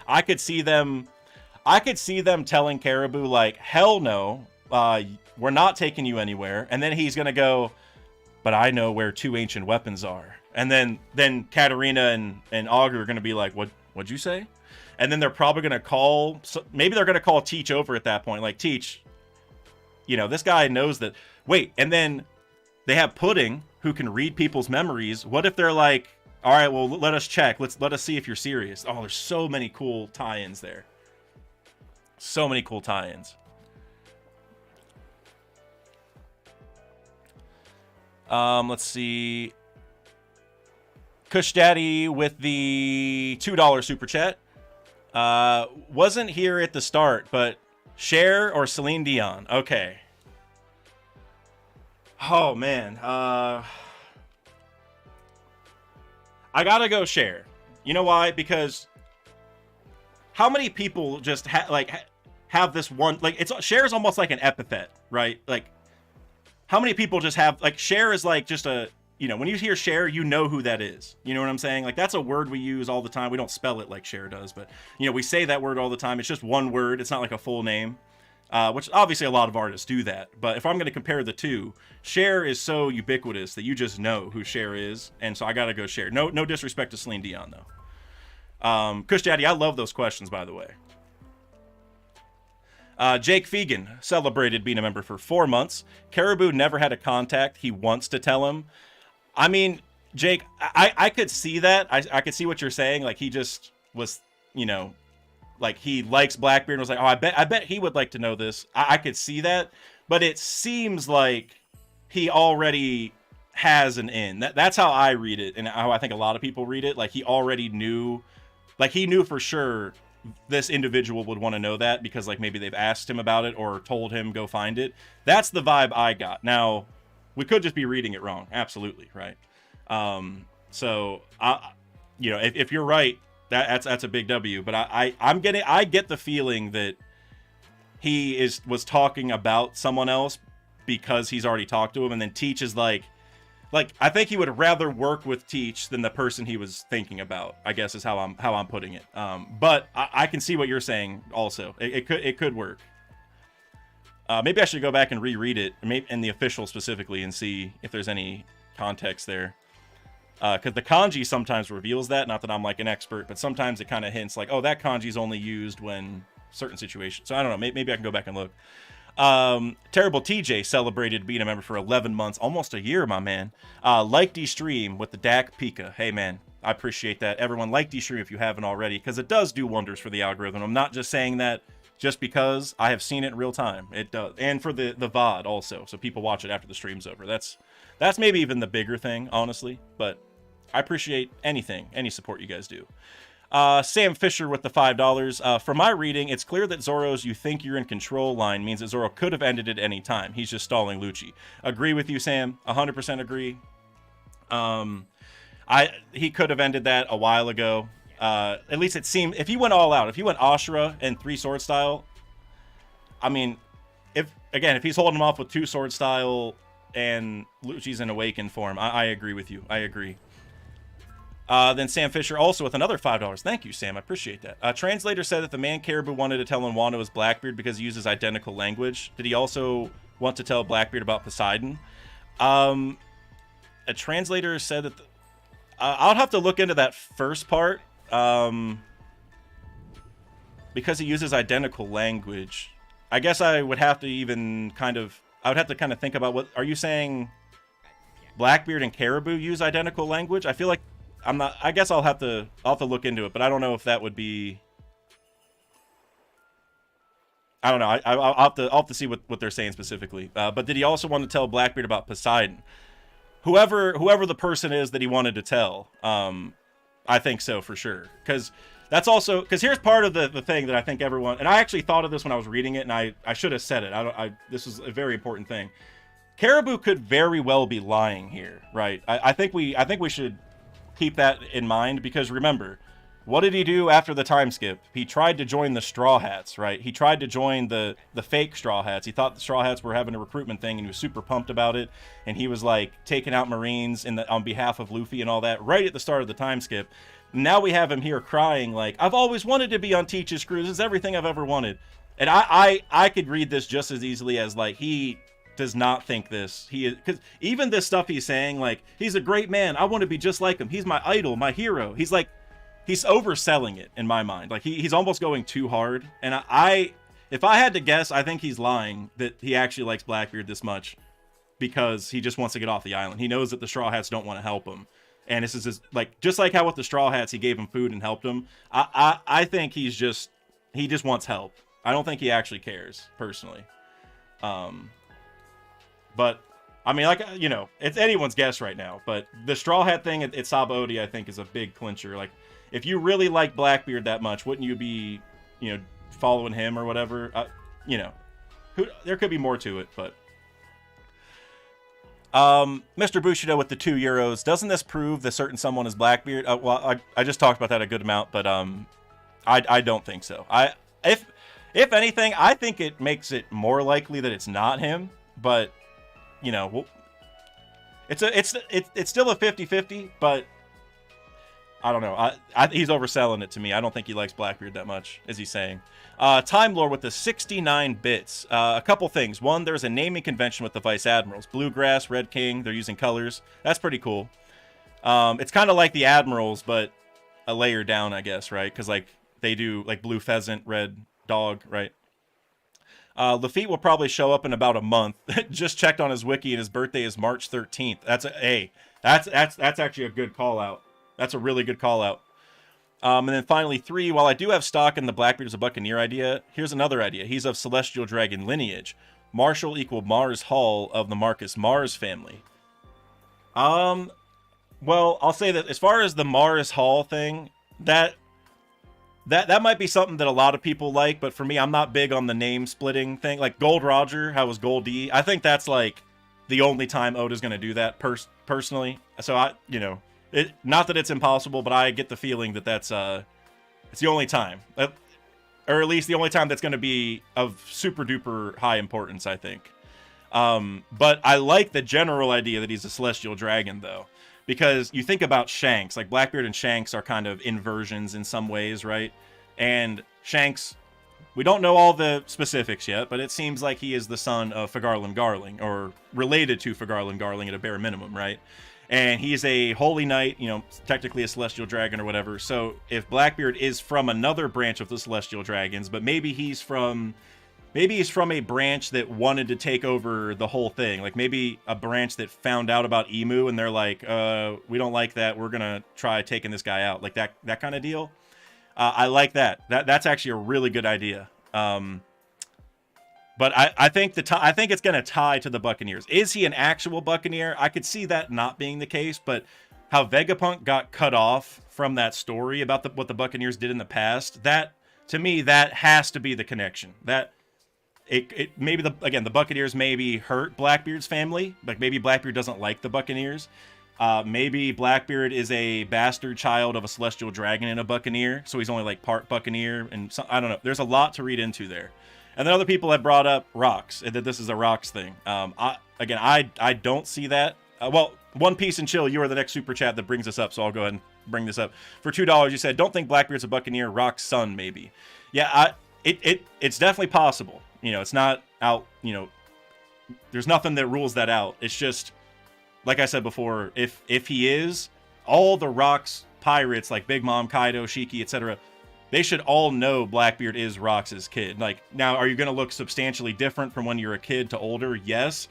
I could see them telling Caribou like, hell no, we're not taking you anywhere. And then he's gonna go, but I know where 2 ancient weapons are. And then Katarina and Augur are gonna be like, what'd you say? And then they're probably gonna maybe they're gonna call Teach over at that point. Like, Teach, you know, this guy knows that. Wait, and then they have Pudding, who can read people's memories. What if they're like, all right, well, let us check. Let us see if you're serious. Oh, there's so many cool tie-ins there. So many cool tie-ins. Let's see. Kush Daddy with the $2 super chat. Wasn't here at the start, but Cher or Celine Dion? Okay. Oh, man. I gotta go Cher. You know why? Because how many people just have this one... Like, Cher is almost like an epithet, right? Like, how many people just have... Like, Cher is like just a... You know, when you hear Cher, you know who that is. You know what I'm saying? Like, that's a word we use all the time. We don't spell it like Cher does, but, you know, we say that word all the time. It's just one word. It's not like a full name. Which obviously a lot of artists do that. But if I'm going to compare the two, Cher is so ubiquitous that you just know who Cher is. And so I got to go Cher. No disrespect to Celine Dion, though. Kush Daddy, I love those questions, by the way. Jake Fegan celebrated being a member for 4 months. Caribou never had a contact he wants to tell him. I mean, Jake, I could see that. I could see what you're saying. Like, he just was, you know, like he likes Blackbeard and was like, oh, I bet he would like to know this. I could see that, but it seems like he already has an in. That's how I read it, and how I think a lot of people read it. Like, he already knew, like he knew for sure this individual would want to know that, because like maybe they've asked him about it or told him go find it. That's the vibe I got. Now, we could just be reading it wrong. Absolutely, right? So you know, if you're right, that's a big W. But I get the feeling that he was talking about someone else because he's already talked to him, and then Teach is like I think he would rather work with Teach than the person he was thinking about, I guess is how I'm putting it. But I can see what you're saying also. It could work. Maybe I should go back and reread it, maybe in the official specifically, and see if there's any context there. Because the kanji sometimes reveals that. Not that I'm like an expert, but sometimes it kind of hints like, oh, that kanji is only used when certain situations. So I don't know. Maybe I can go back and look. Terrible TJ celebrated being a member for 11 months, almost a year, my man. Like D-Stream with the DAC Pika. Hey, man, I appreciate that. Everyone, like D-Stream if you haven't already, because it does do wonders for the algorithm. I'm not just saying that just because I have seen it in real time. It does. And for the VOD also, so people watch it after the stream's over. That's maybe even the bigger thing, honestly, but I appreciate any support you guys do. Sam Fisher with the $5. From my reading, it's clear that Zoro's "you think you're in control" line means that Zoro could have ended it any time. He's just stalling Lucci. Agree with you, Sam. 100% agree. He could have ended that a while ago. At least it seemed, if he went all out, if he went Ashura and 3 sword style, I mean, if he's holding him off with 2 sword style and Lucci's in awakened form, I agree with you. I agree. Then Sam Fisher also with another $5. Thank you, Sam. I appreciate that. Translator said that the man Caribou wanted to tell Wano was Blackbeard because he uses identical language. Did he also want to tell Blackbeard about Poseidon? A translator said that... I'll have to look into that first part. Because he uses identical language. I guess I would have to even kind of... I would have to kind of think about what... Are you saying Blackbeard and Caribou use identical language? I feel like... I'm not. I guess I'll have to look into it, but I don't know if that would be. I don't know. I'll have to see what they're saying specifically. But did he also want to tell Blackbeard about Poseidon? Whoever the person is that he wanted to tell, I think so for sure. Because that's also here's part of the thing that I think everyone, and I actually thought of this when I was reading it, and I should have said it. This is a very important thing. Caribou could very well be lying here, right? I think we should keep that in mind, because remember, what did he do after the time skip? He tried to join the Straw Hats, right? He tried to join the fake Straw Hats. He thought the Straw Hats were having a recruitment thing, and he was super pumped about it, and he was like taking out Marines on behalf of Luffy and all that right at the start of the time skip. Now we have him here crying like, I've always wanted to be on Teach's crew. This is everything I've ever wanted. And I could read this just as easily as like he does not think this. He is, because even this stuff he's saying, like, he's a great man, I want to be just like him, he's my idol, my hero. He's overselling it in my mind. Like he's almost going too hard. And if I had to guess, I think he's lying that he actually likes Blackbeard this much because he just wants to get off the island. He knows that the Straw Hats don't want to help him. And this is just like how with the Straw Hats he gave him food and helped him. I think he just wants help. I don't think he actually cares, personally. But, I mean, like, you know, it's anyone's guess right now. But the Straw Hat thing at Sabaody, I think, is a big clincher. Like, if you really like Blackbeard that much, wouldn't you be, you know, following him or whatever? You know, there could be more to it, but... Mr. Bushido with the €2. Doesn't this prove that certain someone is Blackbeard? Well, I just talked about that a good amount, but I don't think so. If anything, I think it makes it more likely that it's not him, but... You know, it's still a 50-50, but I don't know. He's overselling it to me. I don't think he likes Blackbeard that much, as he's saying. Time Lord with the 69 bits. A couple things. One, there's a naming convention with the Vice Admirals. Bluegrass, Red King, they're using colors. That's pretty cool. It's kind of like the Admirals, but a layer down, I guess, right? Because, like, they do, like, Blue Pheasant, Red Dog, right? Lafitte will probably show up in about a month. Just checked on his wiki, and his birthday is March 13th. That's actually a good call out. That's a really good call out. And then finally 3, while I do have stock in the Blackbeard as a Buccaneer idea, here's another idea. He's of Celestial Dragon lineage. Marshall equal Mars Hall of the Marcus Mars family. Well, I'll say that as far as the Mars Hall thing, that might be something that a lot of people like, but for me, I'm not big on the name splitting thing. Like Gold Roger, how was Gold D? I think that's like the only time Oda's going to do that personally. So not that it's impossible, but I get the feeling that it's the only time, or at least the only time that's going to be of super duper high importance, I think. But I like the general idea that he's a Celestial Dragon, though. Because you think about Shanks, like Blackbeard and Shanks are kind of inversions in some ways, right? And Shanks, we don't know all the specifics yet, but it seems like he is the son of Fagarlin Garling, or related to Fagarlin Garling at a bare minimum, right? And he's a holy knight, technically a Celestial Dragon or whatever. So if Blackbeard is from another branch of the Celestial Dragons, but maybe he's from a branch that wanted to take over the whole thing. Like maybe a branch that found out about Emu and they're like, we don't like that. We're going to try taking this guy out. Like that kind of deal. I like that. That's actually a really good idea. But I think it's going to tie to the Buccaneers. Is he an actual Buccaneer? I could see that not being the case, but how Vegapunk got cut off from that story about what the Buccaneers did in the past, that to me, that has to be the connection. That It maybe the Buccaneers maybe hurt Blackbeard's family. Like maybe Blackbeard doesn't like the Buccaneers. Maybe Blackbeard is a bastard child of a Celestial Dragon and a Buccaneer, so he's only like part Buccaneer, and I don't know. There's a lot to read into there. And then other people have brought up rocks, and that this is a rocks thing. I don't see that. Well, One Piece and Chill, you are the next super chat that brings this up, so I'll go ahead and bring this up. For $2, you said, don't think Blackbeard's a Buccaneer, Rock's son maybe. Yeah, it's definitely possible. It's not out, there's nothing that rules that out. It's just, like I said before, if he is, all the Rock's pirates, like Big Mom, Kaido, Shiki, etc., they should all know Blackbeard is Rox's kid. Like, now, are you going to look substantially different from when you're a kid to older? Yes.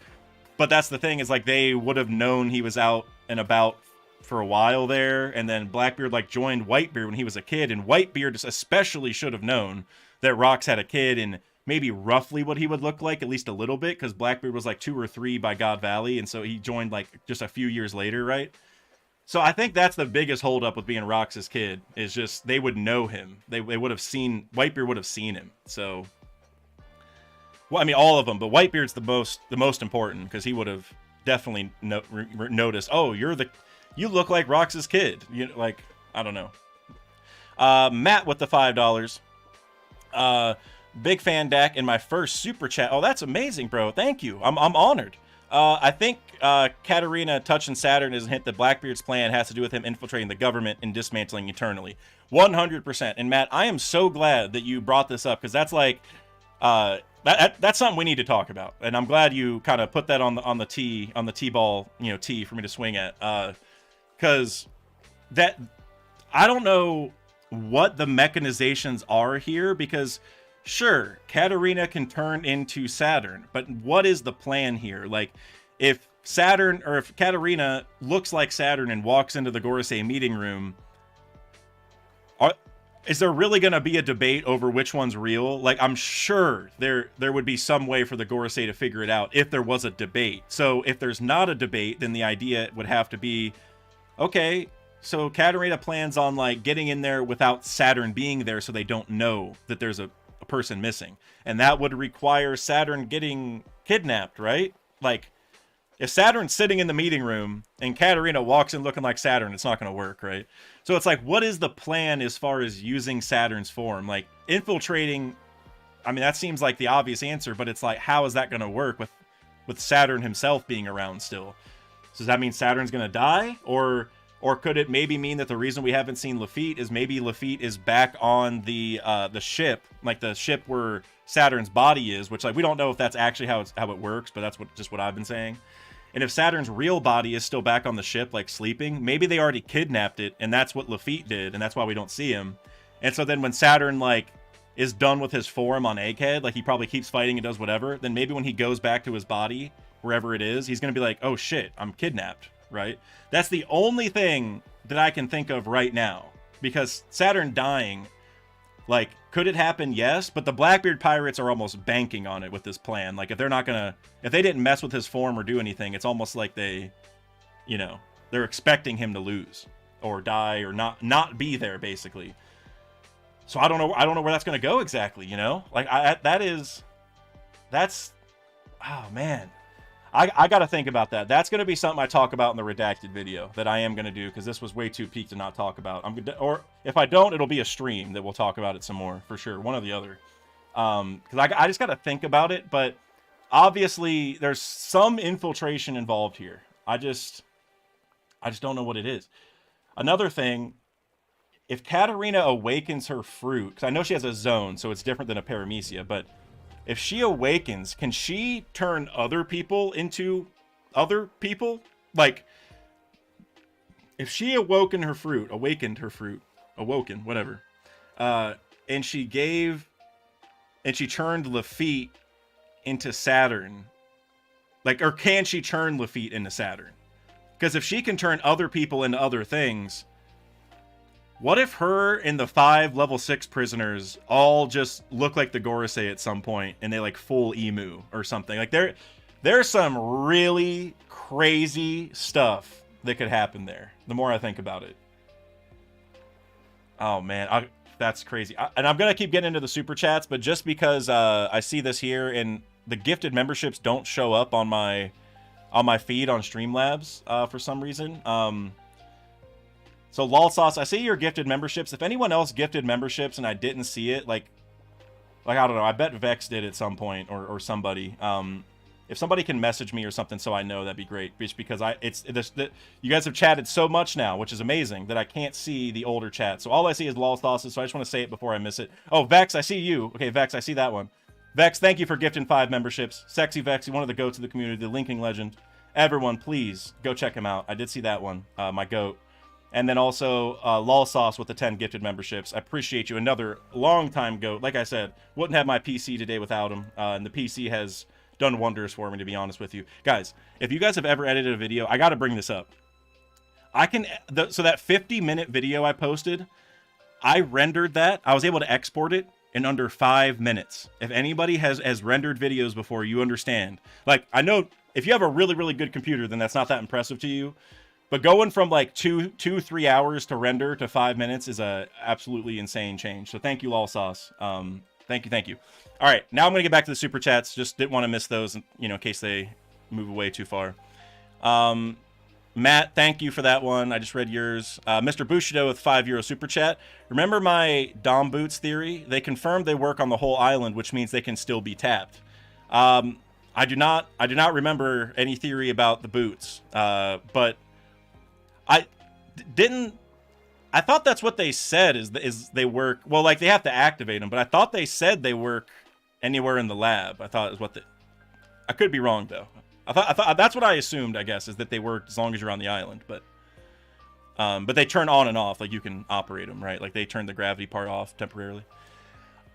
But that's the thing, is like, they would have known he was out and about for a while there, and then Blackbeard, like, joined Whitebeard when he was a kid, and Whitebeard especially should have known that Rox had a kid, and maybe roughly what he would look like, at least a little bit, because Blackbeard was like 2 or 3 by God Valley, and so he joined like just a few years later, right? So I think that's the biggest holdup with being Rox's kid, is just they would know him. They would have seen, Whitebeard would have seen him. So, well, I mean, all of them, but Whitebeard's the most important, because he would have definitely noticed, oh, you look like Rox's kid. Like, I don't know. Matt with the $5. Big fan, Dak, in my first super chat. Oh, that's amazing, bro. Thank you. I'm honored. I think Katarina touching Saturn is a hint that Blackbeard's plan has to do with him infiltrating the government and dismantling eternally. 100%. And Matt, I am so glad that you brought this up, because that's like that's something we need to talk about. And I'm glad you kind of put that on the T-ball, tee for me to swing at. Because that, I don't know what the mechanizations are here, because sure, Katarina can turn into Saturn, but what is the plan here? Like, if Katarina looks like Saturn and walks into the Gorosei meeting room, is there really going to be a debate over which one's real? Like, I'm sure there would be some way for the Gorosei to figure it out if there was a debate. So if there's not a debate, then the idea would have to be, okay, so Katarina plans on like getting in there without Saturn being there, so they don't know that there's a person missing, and that would require Saturn getting kidnapped, right? Like, if Saturn's sitting in the meeting room and Katarina walks in looking like Saturn, it's not going to work, right? So it's like, what is the plan as far as using Saturn's form? Like, infiltrating, I mean, that seems like the obvious answer, but it's like, how is that going to work with Saturn himself being around still? So does that mean Saturn's going to die? Or could it maybe mean that the reason we haven't seen Lafitte is maybe Lafitte is back on the ship, like the ship where Saturn's body is, which, like, we don't know if that's actually how it works, but that's what I've been saying. And if Saturn's real body is still back on the ship, like sleeping, maybe they already kidnapped it, and that's what Lafitte did, and that's why we don't see him. And so then when Saturn like is done with his form on Egghead, like he probably keeps fighting and does whatever, then maybe when he goes back to his body, wherever it is, he's going to be like, oh shit, I'm kidnapped, right? That's the only thing that I can think of right now. Because Saturn dying, like, could it happen? Yes, but the Blackbeard Pirates are almost banking on it with this plan. Like, if they didn't mess with his form or do anything, it's almost like they, you know, they're expecting him to lose or die or not be there, basically. So I don't know where that's going to go exactly, you know? Like, that's, oh man. I got to think about that. That's going to be something I talk about in the redacted video that I am going to do, because this was way too peak to not talk about. Or if I don't, it'll be a stream that we'll talk about it some more, for sure. One or the other. Because I just got to think about it, but obviously there's some infiltration involved here. I just don't know what it is. Another thing, if Katarina awakens her fruit, because I know she has a zone, so it's different than a paramecia, but if she awakens, can she turn other people into other people? Like, if she awakened her fruit, whatever, and she turned Lafitte into Saturn, like, or can she turn Lafitte into Saturn? Because if she can turn other people into other things, what if her and the 5 level 6 prisoners all just look like the Gorosei at some point, and they like full emu or something? Like, there's some really crazy stuff that could happen there, the more I think about it. Oh man, that's crazy. And I'm gonna keep getting into the super chats, but just because I see this here and the gifted memberships don't show up on my feed on Streamlabs for some reason. So Lolsauce, I see your gifted memberships. If anyone else gifted memberships and I didn't see it, like I don't know, I bet Vex did at some point, or somebody. If somebody can message me or something so I know, that'd be great. Just because you guys have chatted so much now, which is amazing, that I can't see the older chat. So all I see is Lolsauce, so I just want to say it before I miss it. Oh, Vex, I see you. Okay, Vex, I see that one. Vex, thank you for gifting 5 memberships. Sexy Vex, one of the goats of the community, the linking legend. Everyone, please go check him out. I did see that one, my goat. And then also Lolsauce with the 10 gifted memberships. I appreciate you. Another long time goat. Like I said, wouldn't have my PC today without him. And the PC has done wonders for me, to be honest with you. Guys, if you guys have ever edited a video, I got to bring this up. So that 50-minute video I posted, I rendered that. I was able to export it in under 5 minutes. If anybody has rendered videos before, you understand. Like, I know if you have a really, really good computer, then that's not that impressive to you. But going from like 3 hours to render to 5 minutes is a absolutely insane change. So thank you, Lolsauce. Thank you. All right, now I'm gonna get back to the super chats. Just didn't want to miss those, you know, in case they move away too far. Matt, thank you for that one. I just read yours. Mr. Bushido with €5 super chat. Remember my Dom Boots theory? They confirmed they work on the whole island, which means they can still be tapped. I do not remember any theory about the boots, but I thought that's what they said is they work, well, like they have to activate them, but I thought they said they work anywhere in the lab. I thought is what I could be wrong though. I thought that's what I assumed, I guess, is that they work as long as you're on the island, but they turn on and off, like you can operate them, right? Like they turn the gravity part off temporarily.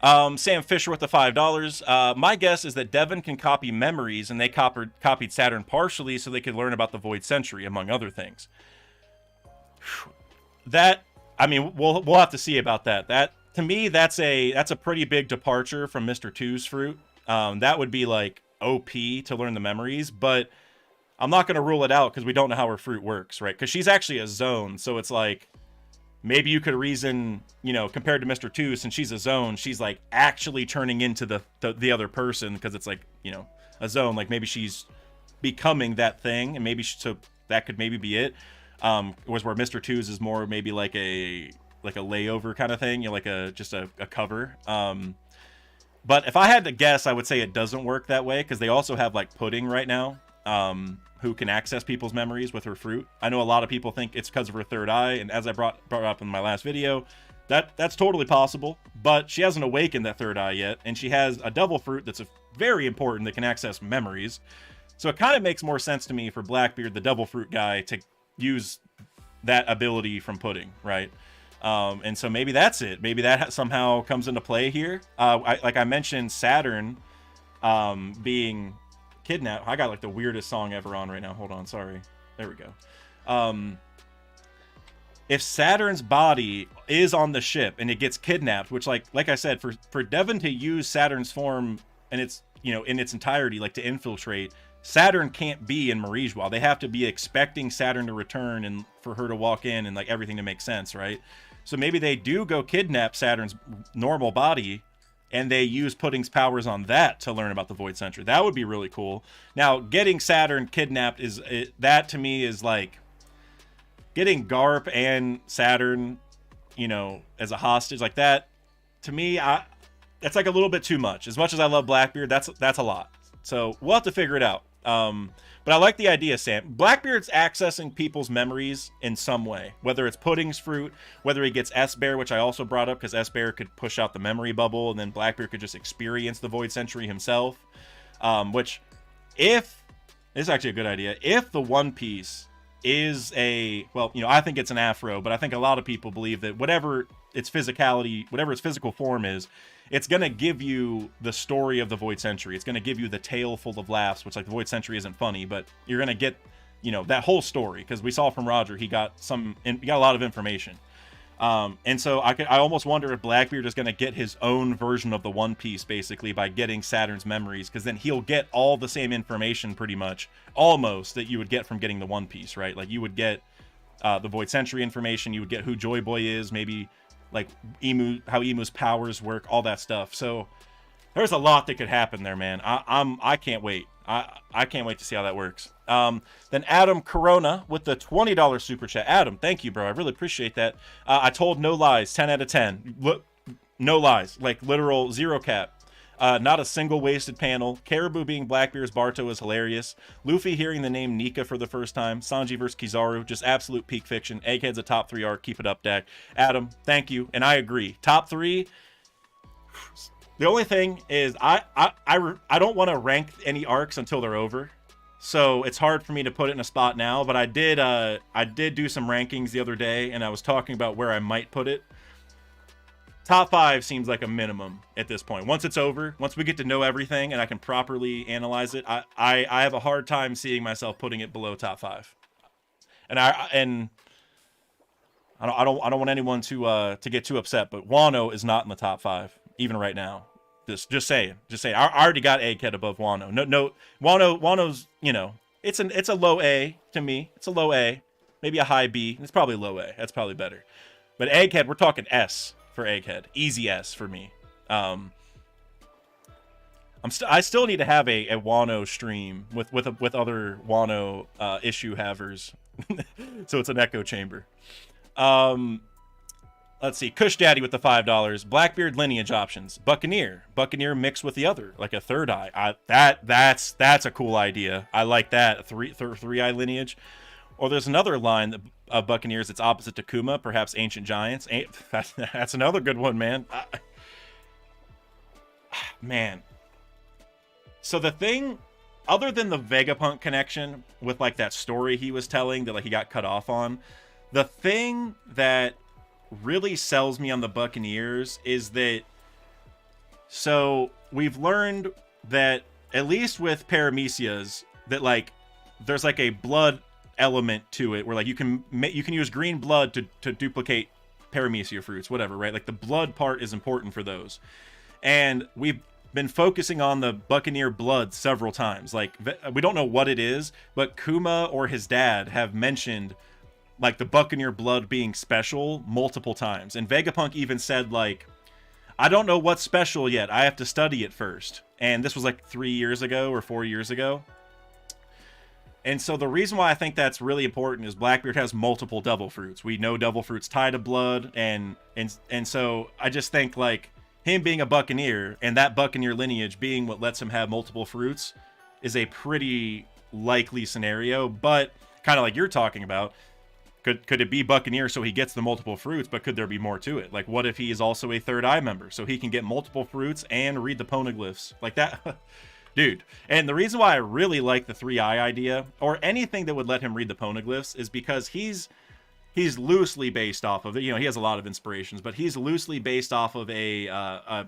Sam Fisher with the $5. My guess is that Devon can copy memories, and they copied Saturn partially so they could learn about the Void Century, among other things. That, I mean, we'll have to see about that. That, to me, that's a pretty big departure from Mr. 2's fruit. That would be like OP to learn the memories, but I'm not going to rule it out because we don't know how her fruit works, right? Because she's actually a zone, so it's like maybe you could reason, you know, compared to Mr. 2, since she's a zone, she's like actually turning into the other person, because it's like, you know, a zone, like maybe she's becoming that thing, and maybe so that could maybe be it. Was where Mr. 2's is more maybe like a layover kind of thing, you know, like just a cover. But if I had to guess, I would say it doesn't work that way, because they also have like Pudding right now, who can access people's memories with her fruit. I know a lot of people think it's because of her third eye, and as I brought up in my last video, that's totally possible, but she hasn't awakened that third eye yet, and she has a devil fruit that's very important that can access memories. So it kind of makes more sense to me for Blackbeard, the devil fruit guy, to use that ability from Pudding, right? And so maybe that's it. Maybe that somehow comes into play here. Like I mentioned, Saturn being kidnapped. I got like the weirdest song ever on right now. Hold on, sorry. There we go. If Saturn's body is on the ship and it gets kidnapped, which like I said, for Devon to use Saturn's form and it's, you know, in its entirety, like to infiltrate, Saturn can't be in Marijois. They have to be expecting Saturn to return and for her to walk in and like everything to make sense, right? So maybe they do go kidnap Saturn's normal body and they use Pudding's powers on that to learn about the Void Sentry. That would be really cool. Now, getting Saturn kidnapped that to me is like getting Garp and Saturn, you know, as a hostage like that. To me, that's like a little bit too much. As much as I love Blackbeard, that's a lot. So we'll have to figure it out. But I like the idea, Sam. Blackbeard's accessing people's memories in some way, whether it's Pudding's fruit, whether he gets S-Bear, which I also brought up because S-Bear could push out the memory bubble and then Blackbeard could just experience the Void Sentry himself. Which, this is actually a good idea. If the One Piece is well, you know, I think it's an afro, but I think a lot of people believe that whatever its physicality, whatever its physical form is, it's going to give you the story of the Void Sentry. It's going to give you the tale full of laughs, which like the Void Sentry isn't funny, but you're going to get, you know, that whole story because we saw from Roger, he got a lot of information. And so I almost wonder if Blackbeard is going to get his own version of the One Piece basically by getting Saturn's memories, because then he'll get all the same information pretty much almost that you would get from getting the One Piece, right? Like you would get the Void Sentry information, you would get who Joy Boy is, maybe like how Emu's powers work, all that stuff. So there's a lot that could happen there, man. I can't wait. I can't wait to see how that works. Then Adam Corona with the $20 super chat. Adam, thank you, bro. I really appreciate that. I told no lies, 10 out of 10. Look, no lies, like literal zero cap. Not a single wasted panel. Caribou being Blackbeard's Barto is hilarious. Luffy hearing the name Nika for the first time. Sanji versus Kizaru, just absolute peak fiction. Egghead's a top 3 arc. Keep it up, Dak. Adam, thank you, and I agree. Top 3. The only thing is I don't want to rank any arcs until they're over, so it's hard for me to put it in a spot now. But I did do some rankings the other day, and I was talking about where I might put it. Top 5 seems like a minimum at this point. Once it's over, once we get to know everything and I can properly analyze it, I have a hard time seeing myself putting it below top 5. And I don't want anyone to get too upset, but Wano is not in the top 5 even right now. Just saying. I already got Egghead above Wano. No, Wano's, you know, it's a low A to me. It's a low A, maybe a high B. It's probably low A. That's probably better. But Egghead, we're talking S for Egghead. Easy S for me. I still need to have a Wano stream with other Wano issue havers, so it's an echo chamber. Let's see. Kush Daddy with the $5. Blackbeard lineage options. Buccaneer mixed with the other, like a third eye. That's a cool idea. I like that. Three eye lineage. Or there's another line of Buccaneers that's opposite to Kuma, perhaps Ancient Giants. That's another good one, man. Man. So the thing, other than the Vegapunk connection with like that story he was telling that like he got cut off on, the thing that really sells me on the Buccaneers is that, so we've learned that at least with Paramecia's that like there's like a blood element to it where like you can use green blood to duplicate Paramecia fruits, whatever, right? Like the blood part is important for those, and we've been focusing on the Buccaneer blood several times. Like we don't know what it is, but Kuma or his dad have mentioned like the Buccaneer blood being special multiple times. And Vegapunk even said like, I don't know what's special yet. I have to study it first. And this was like 3 years ago or 4 years ago. And so the reason why I think that's really important is Blackbeard has multiple devil fruits. We know devil fruits tie to blood. And so I just think like him being a Buccaneer and that Buccaneer lineage being what lets him have multiple fruits is a pretty likely scenario. But kind of like you're talking about, Could it be Buccaneer so he gets the multiple fruits, but could there be more to it? Like, what if he is also a third eye member so he can get multiple fruits and read the poneglyphs? Like that, dude. And the reason why I really like the 3 eye idea, or anything that would let him read the poneglyphs, is because he's he's loosely based off of it. You know, he has a lot of inspirations, but he's loosely based off of a I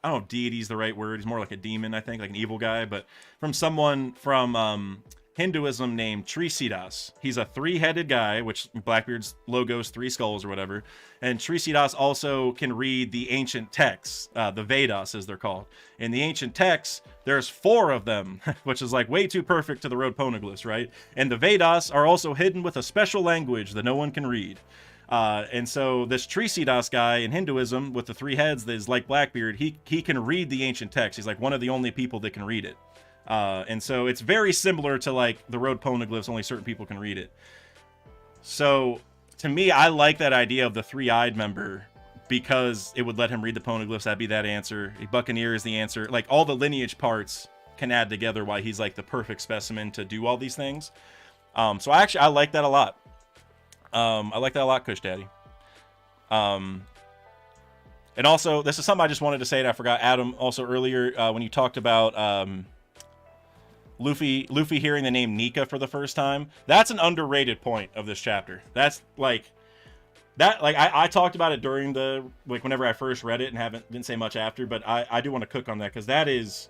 don't know if deity is the right word. He's more like a demon, I think, like an evil guy, but from someone from Hinduism named Trisidas. He's a three-headed guy, which Blackbeard's logo's three skulls or whatever. And Trisidas also can read the ancient texts, the Vedas as they're called. In the ancient texts, there's 4 of them, which is like way too perfect to the road poneglyphs, right? And the Vedas are also hidden with a special language that no one can read. And so this Trisidas guy in Hinduism with the 3 heads that is like Blackbeard, he can read the ancient text. He's like one of the only people that can read it. And so it's very similar to like the road poneglyphs, only certain people can read it. So to me, I like that idea of the 3-eyed member because it would let him read the poneglyphs. That'd be that answer. A Buccaneer is the answer. Like all the lineage parts can add together why he's like the perfect specimen to do all these things. So I like that a lot. I like that a lot, Kush Daddy. And also, this is something I just wanted to say, and I forgot, Adam, also earlier, when you talked about Luffy hearing the name Nika for the first time. That's an underrated point of this chapter. That's like I talked about it during the, like, whenever I first read it and didn't say much after, but I do want to cook on that because that is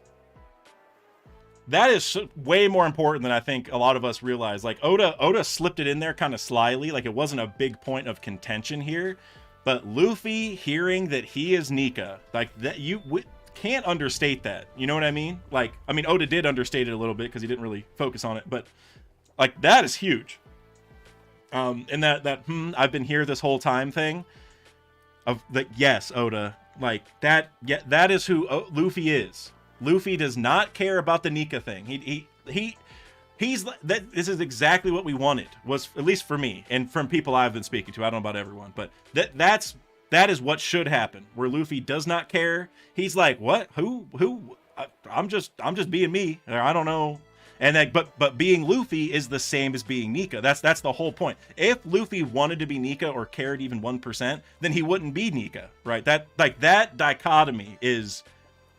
way more important than I think a lot of us realize. Like Oda slipped it in there kind of slyly, like it wasn't a big point of contention here, but Luffy hearing that he is Nika, like that, can't understate that. You know what I mean? Like, I mean, Oda did understate it a little bit because he didn't really focus on it, but like that is huge. And that I've been here this whole time thing of like, yes, Oda, like that, yeah, that is who Luffy is. Luffy does not care about the Nika thing. He's that. This is exactly what we wanted, was at least for me and from people I've been speaking to. I don't know about everyone, but that is what should happen. Where Luffy does not care. He's like, what? Who? I'm just being me. I don't know. And that, but being Luffy is the same as being Nika. That's the whole point. If Luffy wanted to be Nika or cared even 1%, then he wouldn't be Nika, right? That dichotomy is.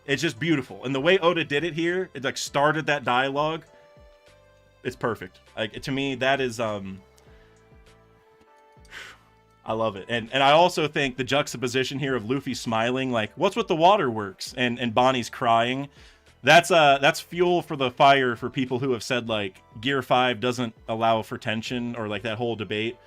It's just beautiful. And the way Oda did it here, it like started that dialogue. It's perfect. Like, to me, that is, I love it. And I also think the juxtaposition here of Luffy smiling, like, what's with the waterworks? And Bonnie's crying. That's fuel for the fire for people who have said, like, Gear 5 doesn't allow for tension, or like that whole debate,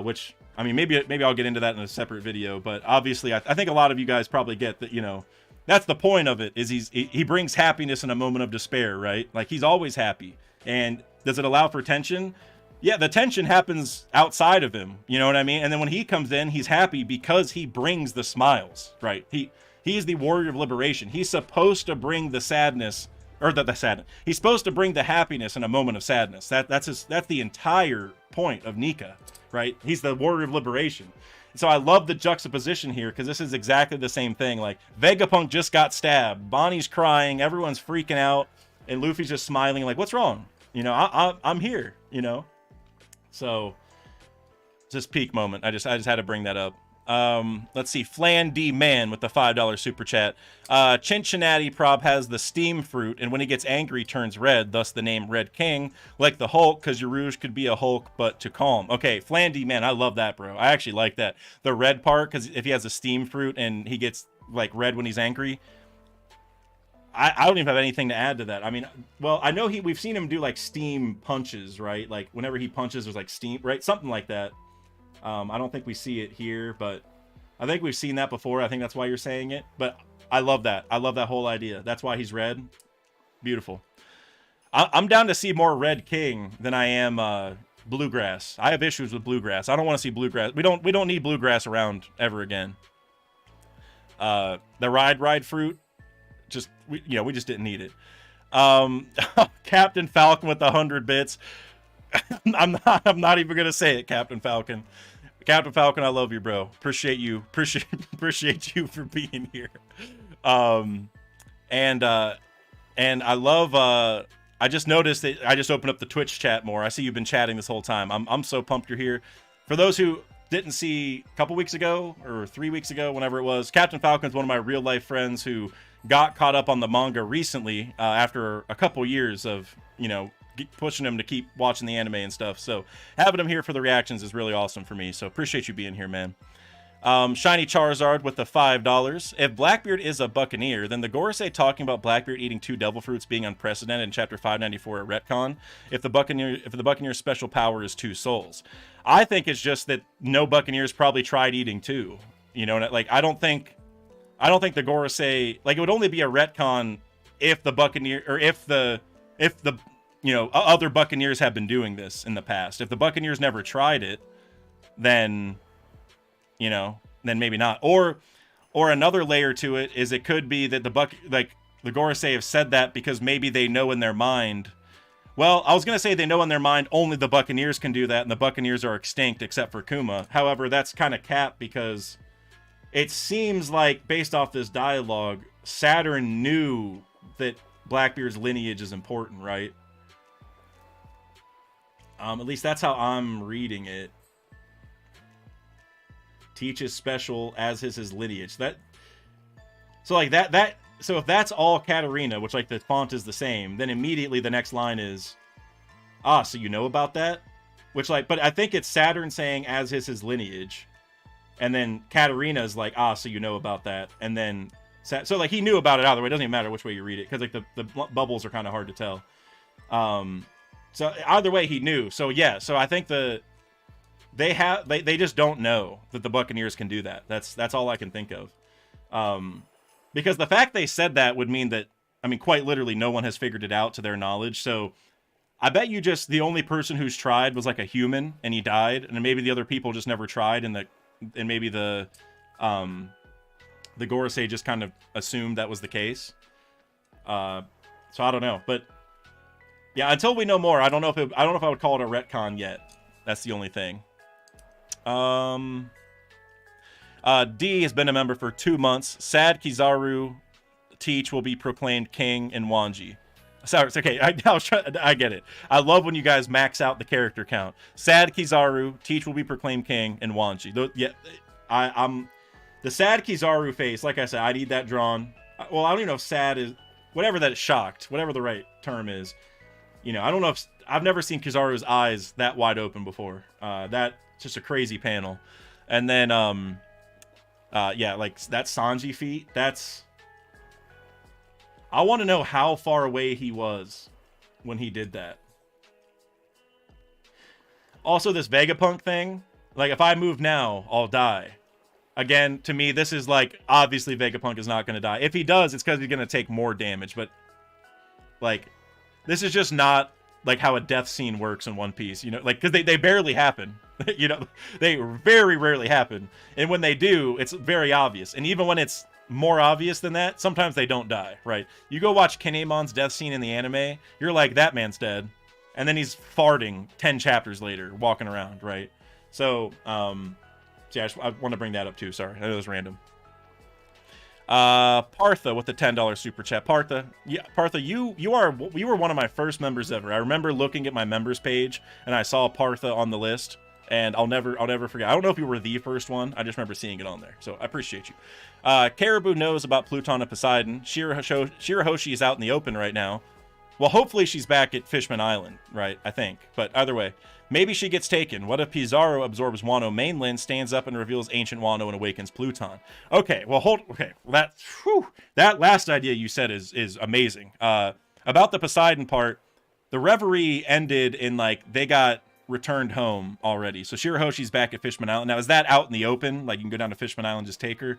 which, I mean, maybe I'll get into that in a separate video, but obviously I think a lot of you guys probably get that, you know, that's the point of it, is he brings happiness in a moment of despair, right? Like, he's always happy. And does it allow for tension? Yeah, the tension happens outside of him, you know what I mean? And then when he comes in, he's happy because he brings the smiles, right? He's the warrior of liberation. He's supposed to bring the sadness, or the sadness. He's supposed to bring the happiness in a moment of sadness. That's the entire point of Nika, right? He's the warrior of liberation. So I love the juxtaposition here, because this is exactly the same thing. Like, Vegapunk just got stabbed, Bonnie's crying, everyone's freaking out, and Luffy's just smiling like, what's wrong? You know, I'm here, you know? So, just peak moment. I just had to bring that up. Let's see, Flan D Man with the $5 super chat. Cincinnati Prob has the steam fruit, and when he gets angry turns red, thus the name Red King, like the Hulk, because your Rouge could be a Hulk but to calm. Okay, Flan D Man, I love that, bro. I actually like that. The red part, because if he has a steam fruit and he gets like red when he's angry, I don't even have anything to add to that. I mean, well, I know we've seen him do like steam punches, right? Like whenever he punches, there's like steam, right? Something like that. I don't think we see it here, but I think we've seen that before. I think that's why you're saying it. But I love that. I love that whole idea. That's why he's red. Beautiful. I'm down to see more Red King than I am Bluegrass. I have issues with Bluegrass. I don't want to see Bluegrass. We don't need Bluegrass around ever again. The ride fruit. We just didn't need it. Captain Falcon with 100 bits. I'm not even gonna say it, Captain Falcon. Captain Falcon, I love you, bro. Appreciate you for being here. And I love. I just noticed that I just opened up the Twitch chat more. I see you've been chatting this whole time. I'm so pumped you're here. For those who didn't see a couple weeks ago or 3 weeks ago, whenever it was, Captain Falcon's one of my real life friends who got caught up on the manga recently after a couple years of, pushing him to keep watching the anime and stuff. So having him here for the reactions is really awesome for me. So appreciate you being here, man. Shiny Charizard with the $5. If Blackbeard is a Buccaneer, then the Gorosei talking about Blackbeard eating 2 devil fruits being unprecedented in Chapter 594 at Retcon. If the Buccaneer's special power is 2 souls, I think it's just that no Buccaneers probably tried eating 2. You know, like I don't think the Gorosei, like, it would only be a retcon if the Buccaneer, or if the you know, other Buccaneers have been doing this in the past. If the Buccaneers never tried it, then, you know, then maybe not. Or another layer to it is it could be that the Gorosei have said that because maybe they know in their mind. Well, I was going to say they know in their mind only the Buccaneers can do that, and the Buccaneers are extinct except for Kuma. However, that's kind of capped because it seems like, based off this dialogue, Saturn knew that Blackbeard's lineage is important, right? At least that's how I'm reading it. Teach is special, as is his lineage. So if that's all Katarina, which, like, the font is the same, then immediately the next line is, so you know about that? Which, like, but I think it's Saturn saying as is his lineage. And then Katarina's like, so you know about that. And then, so, like, he knew about it either way. It doesn't even matter which way you read it, because, like, the bubbles are kind of hard to tell. So either way, he knew. So, yeah, so I think they just don't know that the Buccaneers can do that. That's all I can think of. Because the fact they said that would mean that, I mean, quite literally, no one has figured it out to their knowledge. So I bet you just the only person who's tried was, like, a human, and he died, and maybe the other people just never tried, and maybe the Gorosei just kind of assumed that was the case. So I don't know, but yeah, until we know more, I don't know if I would call it a retcon yet. That's the only thing. D has been a member for 2 months. Sad Kizaru Teach will be proclaimed king in Wanji. Sorry, it's okay. I get it. I love when you guys max out the character count. Sad Kizaru Teach will be proclaimed king in Wanji. Yeah, I'm the Sad Kizaru face. Like I said, I need that drawn. Well, I don't even know if sad is whatever that is, shocked, whatever the right term is. You know, I don't know if I've never seen Kizaru's eyes that wide open before. That's just a crazy panel. And then, yeah, like that Sanji feat. I want to know how far away he was when he did that. Also, this Vegapunk thing. Like, if I move now, I'll die. Again, to me, this is like, obviously Vegapunk is not going to die. If he does, it's because he's going to take more damage. But, like, this is just not, like, how a death scene works in One Piece. You know, like, because they barely happen. You know, they very rarely happen. And when they do, it's very obvious. And even when it's more obvious than that, sometimes they don't die, right? You go watch Kinemon's death scene in the anime, you're like, that man's dead. And then he's farting 10 chapters later, walking around, right? So, yeah, I want to bring that up too. Sorry, I know it was random. Partha with the $10 super chat. Partha, yeah, Partha, you were one of my first members ever. I remember looking at my members page and I saw Partha on the list, and I'll never forget. I don't know if you were the first one. I just remember seeing it on there. So I appreciate you. Caribou knows about Pluton and Poseidon. Shirahoshi is out in the open right now. Well, hopefully she's back at Fishman Island, right? I think. But either way, maybe she gets taken. What if Pizarro absorbs Wano mainland, stands up and reveals ancient Wano and awakens Pluton? Okay, well, that last idea you said is amazing. About the Poseidon part, the reverie ended in, like, they got returned home already. So Shirahoshi's back at Fishman Island. Now, is that out in the open? Like, you can go down to Fishman Island and just take her?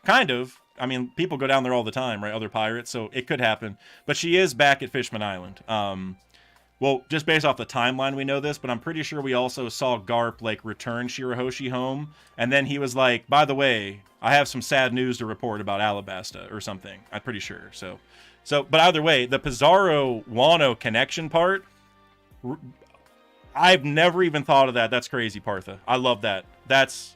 Kind of. I mean, people go down there all the time, right? Other pirates, so it could happen. But she is back at Fishman Island. Well, just based off the timeline, we know this, but I'm pretty sure we also saw Garp, like, return Shirahoshi home, and then he was like, by the way, I have some sad news to report about Alabasta, or something. I'm pretty sure. So, but either way, the Pizarro-Wano connection part, I've never even thought of that. That's crazy, Partha. I love that. That's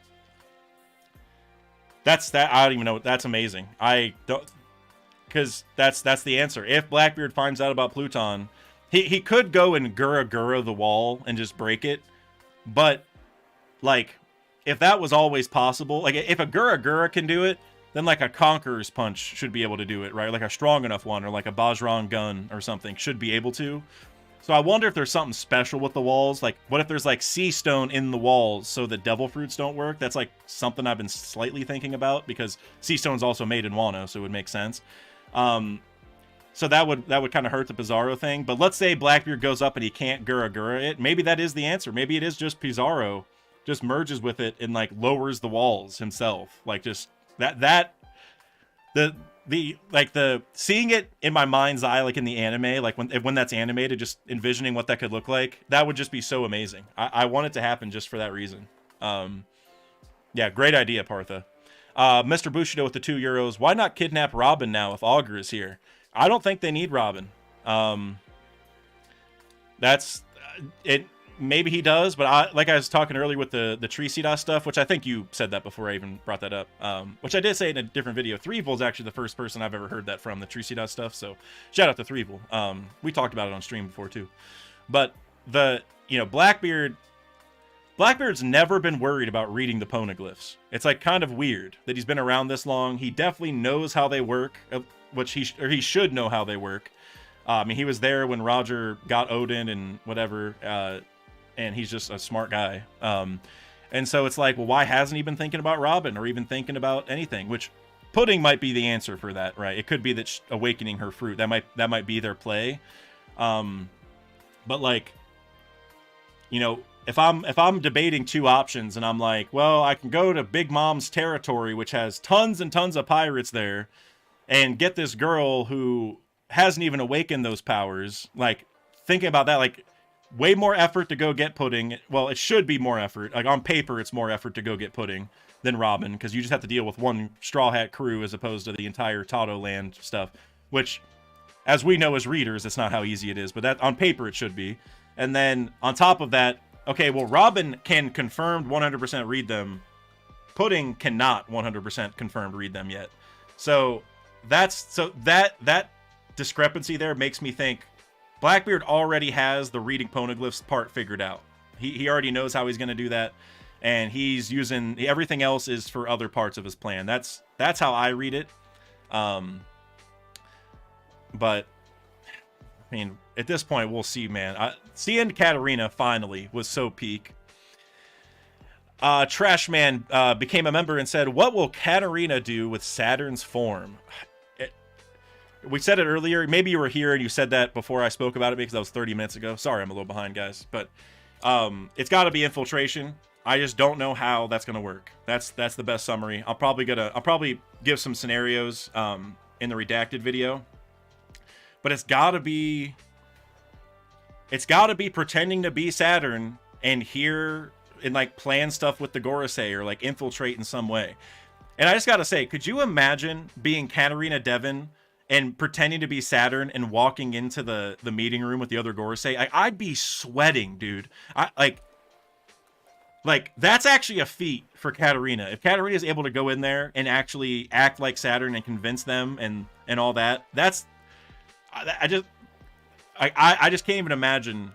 that. I don't even know. That's amazing. I don't, because that's the answer. If Blackbeard finds out about Pluton, he could go and Gura the wall and just break it. But, like, if that was always possible, like, if a Gura can do it, then, like, a Conqueror's Punch should be able to do it, right? Like a strong enough one, or like a Bajrang gun or something should be able to. So I wonder if there's something special with the walls. Like, what if there's like sea stone in the walls so the devil fruits don't work? That's like something I've been slightly thinking about, because sea stone's also made in Wano, so it would make sense. So that would kind of hurt the Pizarro thing. But let's say Blackbeard goes up and he can't Gura Gura it. Maybe that is the answer. Maybe it is just Pizarro just merges with it and like lowers the walls himself. Like just the seeing it in my mind's eye, like in the anime, like when that's animated, just envisioning what that could look like, that would just be so amazing. I want it to happen just for that reason. Yeah, great idea, Partha. Mr. Bushido with the €2. Why not kidnap Robin now if Augur is here? I don't think they need Robin. That's it. Maybe he does, but like I was talking earlier with the Tricida stuff, which I think you said that before I even brought that up, which I did say in a different video. Threevil is actually the first person I've ever heard that from, the Tricida stuff, so shout out to Threevil. We talked about it on stream before too. But Blackbeard's never been worried about reading the poneglyphs. It's like kind of weird that he's been around this long. He definitely knows how they work, which he should know how they work. I mean, he was there when Roger got Odin and whatever, and he's just a smart guy. And so it's like, well, why hasn't he been thinking about Robin or even thinking about anything? Which pudding might be the answer for that, right? It could be that awakening her fruit. That might be their play. But like, if I'm debating two options and I'm like, well, I can go to Big Mom's territory, which has tons and tons of pirates there, and get this girl who hasn't even awakened those powers. Like, thinking about that, like, way more effort to go get Pudding. Well, it should be more effort. Like, on paper, it's more effort to go get Pudding than Robin, because you just have to deal with one Straw Hat crew as opposed to the entire Tato land stuff, which, as we know as readers, it's not how easy it is, but that on paper it should be. And then, on top of that, okay, well, Robin can confirmed 100% read them. Pudding cannot 100% confirmed read them yet. So, that discrepancy there makes me think Blackbeard already has the reading poneglyphs part figured out. He already knows how he's going to do that, and he's using everything else is for other parts of his plan. That's how I read it. But I mean, at this point, we'll see, man. Seeing Katarina finally was so peak. Trashman became a member and said, "What will Katarina do with Saturn's form?" We said it earlier. Maybe you were here and you said that before I spoke about it because that was 30 minutes ago. Sorry, I'm a little behind, guys. But it's got to be infiltration. I just don't know how that's gonna work. That's the best summary. I'll probably give some scenarios in the redacted video. But it's gotta be pretending to be Saturn and here and like plan stuff with the Gorosei or like infiltrate in some way. And I just gotta say, could you imagine being Katarina Devon and pretending to be Saturn and walking into the meeting room with the other Gorosei? I'd be sweating, dude. Like that's actually a feat for Katarina. If Katarina is able to go in there and actually act like Saturn and convince them and all that, I just can't even imagine,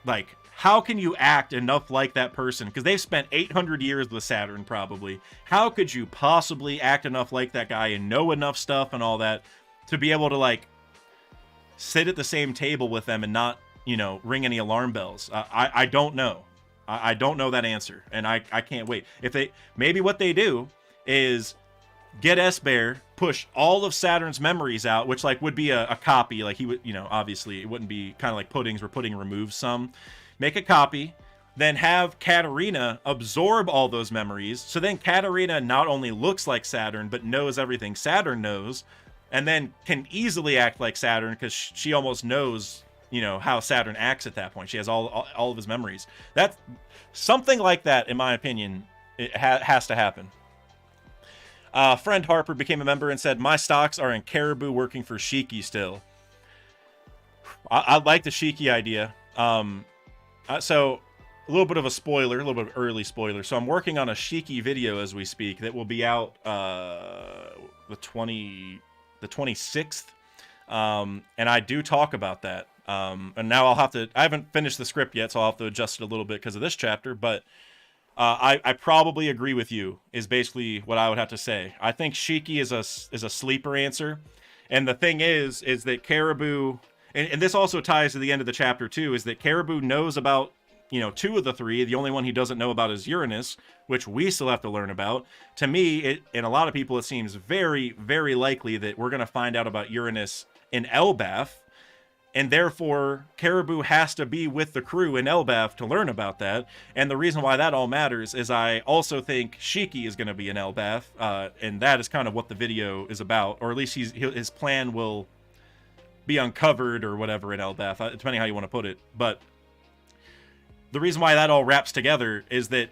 like, how can you act enough like that person? Because they've spent 800 years with Saturn, probably. How could you possibly act enough like that guy and know enough stuff and all that to be able to, like, sit at the same table with them and not, ring any alarm bells? I don't know. I don't know that answer, and I can't wait. Maybe what they do is get S-Bear, push all of Saturn's memories out, which like would be a copy. Like he would, obviously it wouldn't be kind of like Pudding's where Pudding removes some. Make a copy, then have Katarina absorb all those memories. So then Katarina not only looks like Saturn, but knows everything Saturn knows, and then can easily act like Saturn because she almost knows, how Saturn acts at that point. She has all of his memories. That something like that, in my opinion, it has to happen. Friend Harper became a member and said, "My stocks are in Caribou working for Shiki still." I like the Shiki idea. So a little bit of a spoiler, a little bit of early spoiler. So I'm working on a Shiki video as we speak that will be out the 26th. And I do talk about that. And now I haven't finished the script yet, so I'll have to adjust it a little bit because of this chapter, but I probably agree with you is basically what I would have to say. I think Shiki is a sleeper answer. And the thing is that Caribou, And this also ties to the end of the chapter too, is that Caribou knows about, you know, 2 of the 3. The only one he doesn't know about is Uranus, which we still have to learn about. To me, and a lot of people, it seems very, very likely that we're going to find out about Uranus in Elbaf, and therefore Caribou has to be with the crew in Elbaf to learn about that. And the reason why that all matters is I also think Shiki is going to be in Elbaf, and that is kind of what the video is about, or at least his plan will be uncovered or whatever in Elbaf, depending how you want to put it. But the reason why that all wraps together is that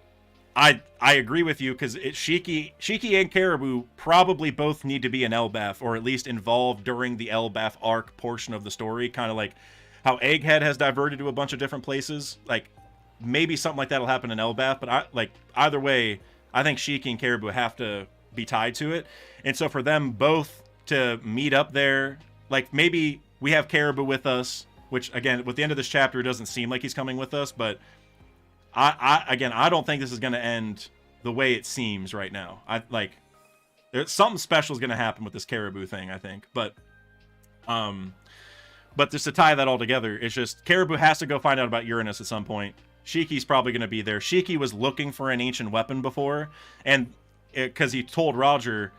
I agree with you, because Shiki and Caribou probably both need to be in Elbaf, or at least involved during the Elbaf arc portion of the story, kind of like how Egghead has diverted to a bunch of different places. Like, maybe something like that will happen in Elbaf, but either way, I think Shiki and Caribou have to be tied to it. And so for them both to meet up there, like, maybe we have Caribou with us, which, again, with the end of this chapter, it doesn't seem like he's coming with us, but I don't think this is going to end the way it seems right now. Something special is going to happen with this Caribou thing, I think. But just to tie that all together, it's just Caribou has to go find out about Uranus at some point. Shiki's probably going to be there. Shiki was looking for an ancient weapon before, and because he told Roger,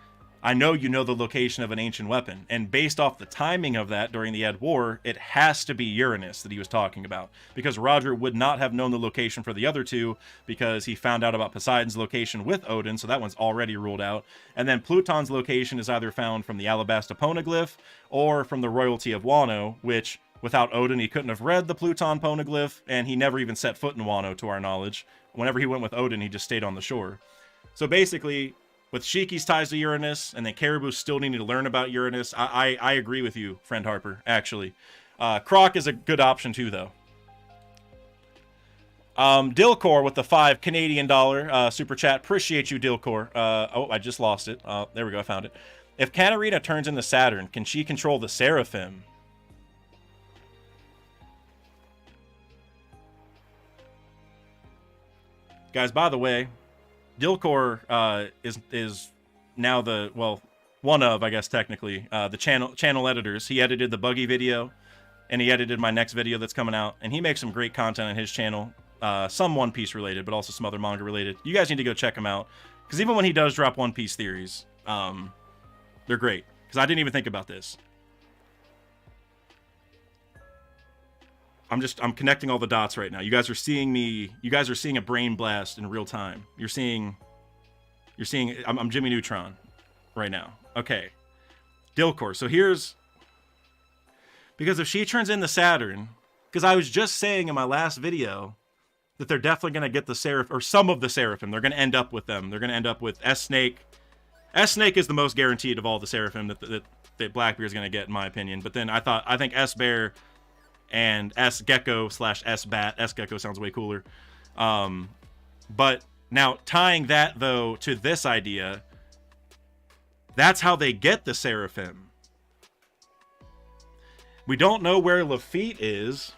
I know you know the location of an ancient weapon. And based off the timing of that during the Ed War, it has to be Uranus that he was talking about. Because Roger would not have known the location for the other 2, because he found out about Poseidon's location with Odin, so that one's already ruled out. And then Pluton's location is either found from the Alabasta Poneglyph or from the royalty of Wano, which, without Odin, he couldn't have read the Pluton Poneglyph, and he never even set foot in Wano, to our knowledge. Whenever he went with Odin, he just stayed on the shore. So basically, with Shiki's ties to Uranus, and then Caribou still needing to learn about Uranus, I agree with you, friend Harper, actually. Croc is a good option too, though. Dilcor with the 5 Canadian dollar super chat. Appreciate you, Dilcor. Oh, I just lost it. There we go, I found it. If Katarina turns into Saturn, can she control the Seraphim? Guys, by the way, Dilcor is now one of, I guess, technically, the channel editors. He edited the Buggy video, and he edited my next video that's coming out, and he makes some great content on his channel, some One Piece related, but also some other manga related. You guys need to go check him out, because even when he does drop One Piece theories, they're great, because I didn't even think about this. I'm connecting all the dots right now. You guys are seeing a brain blast in real time. You're seeing, I'm Jimmy Neutron right now. Okay. Dilcor. So because if she turns into Saturn, because I was just saying in my last video that they're definitely going to get the Seraphim, or some of the Seraphim. They're going to end up with them. They're going to end up with S-Snake. S-Snake is the most guaranteed of all the Seraphim that Blackbeard is going to get, in my opinion. But then I think S-Bear and S-Gecko / S-Bat. S-Gecko sounds way cooler. But now, tying that, though, to this idea, that's how they get the Seraphim. We don't know where Lafitte is,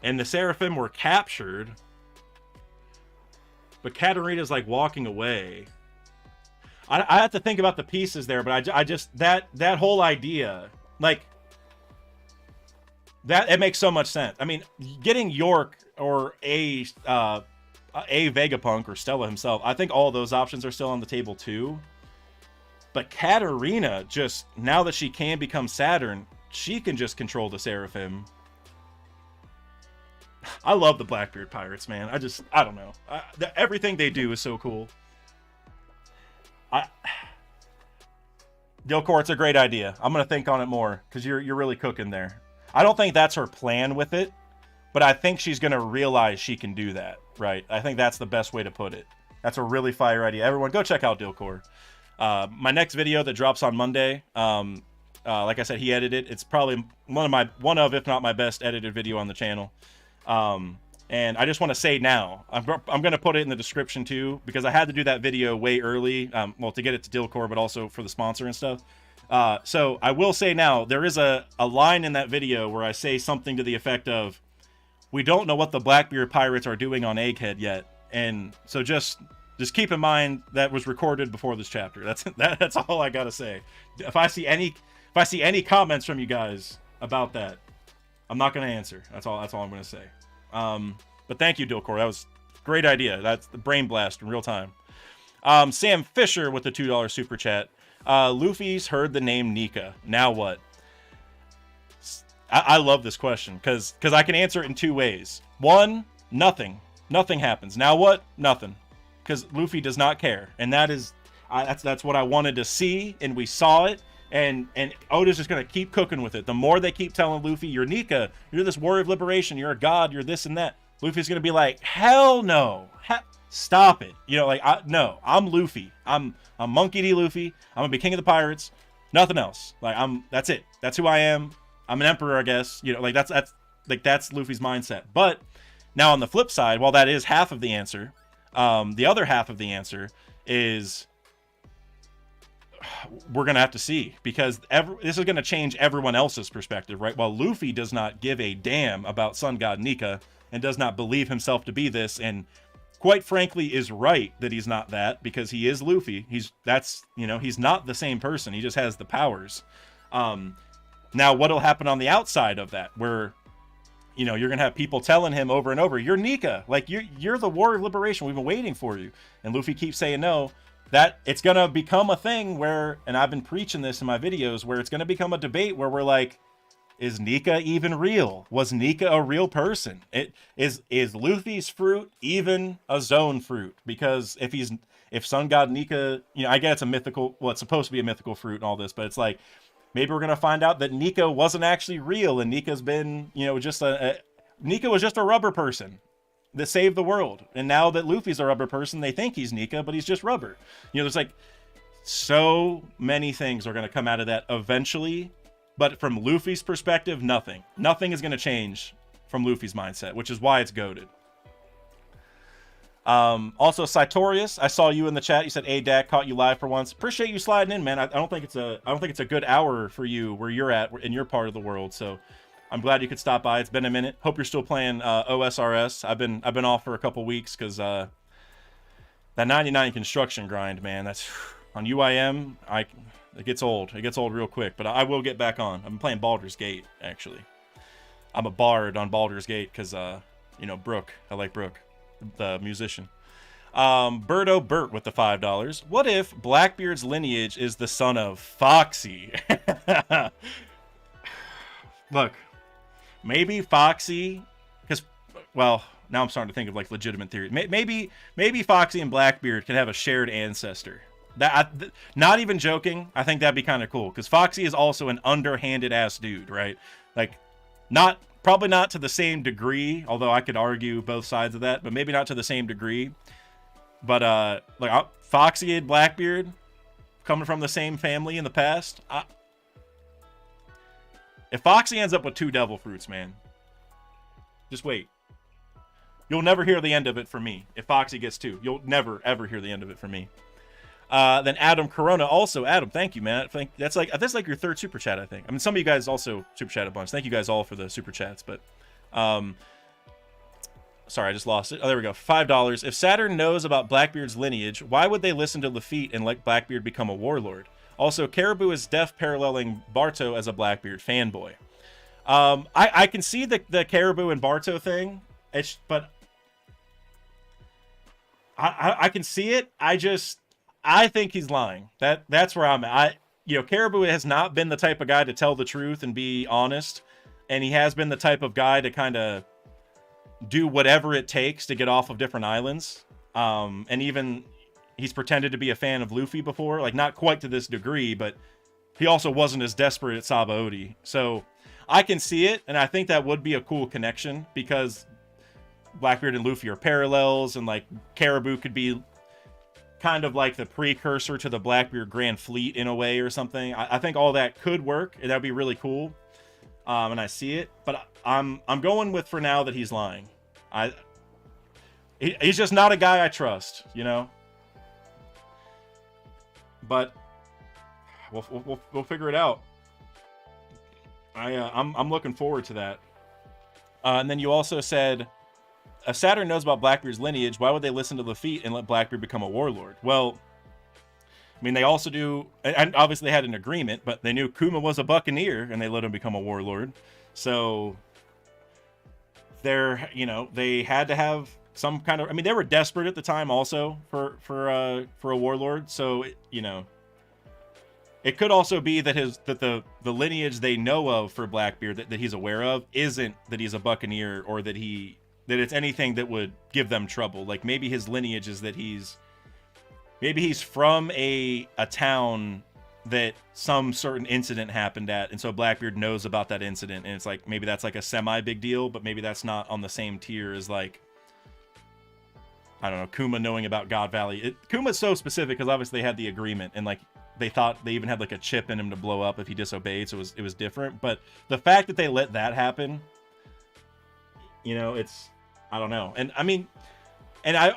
and the Seraphim were captured, but Katarina's, like, walking away. I have to think about the pieces there, but I just that whole idea, like, that, it makes so much sense. I mean, getting York or a Vegapunk or Stella himself, I think all those options are still on the table too. But Katarina, just now that she can become Saturn, she can just control the Seraphim. I love the Blackbeard Pirates, man. I don't know. Everything they do is so cool. Dilcor, it's a great idea. I'm gonna think on it more, because you're really cooking there. I don't think that's her plan with it, but I think she's going to realize she can do that, right? I think that's the best way to put it. That's a really fire idea. Everyone, go check out Dilcor. My next video that drops on Monday, like I said, he edited. It's probably one of, if not my best edited video on the channel. And I just want to say now, I'm going to put it in the description too, because I had to do that video way early, well, to get it to Dilcor, but also for the sponsor and stuff. So I will say now, there is a line in that video where I say something to the effect of, we don't know what the Blackbeard Pirates are doing on Egghead yet. And so just keep in mind that was recorded before this chapter. That's all I gotta say. If I see any comments from you guys, about that. I'm not going to answer. That's all I'm going to say. But thank you, Dilcor. That was a great idea. That's the brain blast in real time. Sam Fisher with the $2 super chat. Luffy's heard the name Nika. Now what? I love this question because I can answer it in two ways. One, nothing. Nothing happens. Now what? Nothing. Because Luffy does not care. And that's what I wanted to see, and we saw it. And Oda's just going to keep cooking with it. The more they keep telling Luffy, you're Nika, you're this warrior of liberation, you're a god, you're this and that, Luffy's going to be like, hell no. Stop it. You know, like, no, I'm Luffy. I'm Monkey D. Luffy. I'm going to be king of the pirates. Nothing else. Like, that's it. That's who I am. I'm an emperor, I guess. You know, like, that's Luffy's mindset. But now on the flip side, while that is half of the answer, the other half of the answer is we're going to have to see, because this is going to change everyone else's perspective, right? While Luffy does not give a damn about Sun God Nika and does not believe himself to be this, and quite frankly is right that he's not that, because he is Luffy. He's not the same person. He just has the powers. Now what'll happen on the outside of that, where, you know, you're going to have people telling him over and over, you're Nika, like you're the warrior of liberation. We've been waiting for you. And Luffy keeps saying no. That it's going to become a thing where, and I've been preaching this in my videos, where it's going to become a debate where we're like, is Nika even real? Was Nika a real person? Is Luffy's fruit even a zone fruit? Because if Sun God Nika, you know, I get it's a mythical, well, it's supposed to be a mythical fruit and all this, but it's like, maybe we're going to find out that Nika wasn't actually real, and Nika's been, you know, just Nika was just a rubber person that saved the world. And now that Luffy's a rubber person, they think he's Nika, but he's just rubber. You know, there's like so many things are going to come out of that eventually. But from Luffy's perspective, nothing. Nothing is going to change from Luffy's mindset, which is why it's goated. Also, Sartorius, I saw you in the chat. You said, "Hey, Dak, caught you live for once." Appreciate you sliding in, man. I don't think it's a good hour for you where you're at in your part of the world. So I'm glad you could stop by. It's been a minute. Hope you're still playing OSRS. I've been off for a couple weeks because that 99 construction grind, man. That's on UIM. It gets old. It gets old real quick. But I will get back on. I've been playing Baldur's Gate, actually. I'm a bard on Baldur's Gate because you know, Brooke. I like Brooke, the musician. Birdo Burt with the $5. What if Blackbeard's lineage is the son of Foxy? Look, maybe Foxy, because, well, now I'm starting to think of like legitimate theories. Maybe Foxy and Blackbeard can have a shared ancestor. Not even joking. I think that'd be kind of cool, because Foxy is also an underhanded ass dude, right? Like, probably not to the same degree, although I could argue both sides of that, but maybe not to the same degree. But like Foxy and Blackbeard coming from the same family in the past. If Foxy ends up with 2 devil fruits, man, just wait. You'll never hear the end of it from me. If Foxy gets 2, you'll never ever hear the end of it from me. Then Adam Corona, also Adam, thank you, man. I think that's like your 3rd super chat, I think. I mean, some of you guys also super chat a bunch. Thank you guys all for the super chats, but sorry, I just lost it. Oh, there we go. $5. If Saturn knows about Blackbeard's lineage, why would they listen to Lafitte and let Blackbeard become a warlord? Also, Caribou is deaf, paralleling Barto as a Blackbeard fanboy. I can see the Caribou and Barto thing, but I can see it. I think he's lying. That's where I'm at. Caribou has not been the type of guy to tell the truth and be honest, and he has been the type of guy to kind of do whatever it takes to get off of different islands. And even he's pretended to be a fan of Luffy before, like not quite to this degree, but he also wasn't as desperate at Sabaody. So I can see it, and I think that would be a cool connection, because Blackbeard and Luffy are parallels, and like Caribou could be kind of like the precursor to the Blackbeard Grand Fleet in a way or something. I think all that could work, and that'd be really cool. And I see it, but I'm going with for now that he's lying. He's just not a guy I trust, But we'll figure it out. I'm looking forward to that. And then you also said, if Saturn knows about Blackbeard's lineage, why would they listen to Lafitte and let Blackbeard become a warlord? Well, I mean, they also do, and obviously they had an agreement, but they knew Kuma was a Buccaneer, and they let him become a warlord. So they're, they had to have some kind of. I mean, they were desperate at the time, also for a warlord. So it could also be that the lineage they know of for Blackbeard that he's aware of isn't that he's a Buccaneer, or that it's anything that would give them trouble. Like maybe his lineage is that he's from a town that some certain incident happened at, and so Blackbeard knows about that incident, and it's like maybe that's like a semi big deal, but maybe that's not on the same tier as, like, I don't know, Kuma knowing about God Valley. Kuma's so specific because obviously they had the agreement, and like they thought they even had like a chip in him to blow up if he disobeyed, so it was different. But the fact that they let that happen, it's, I don't know. And I mean, and I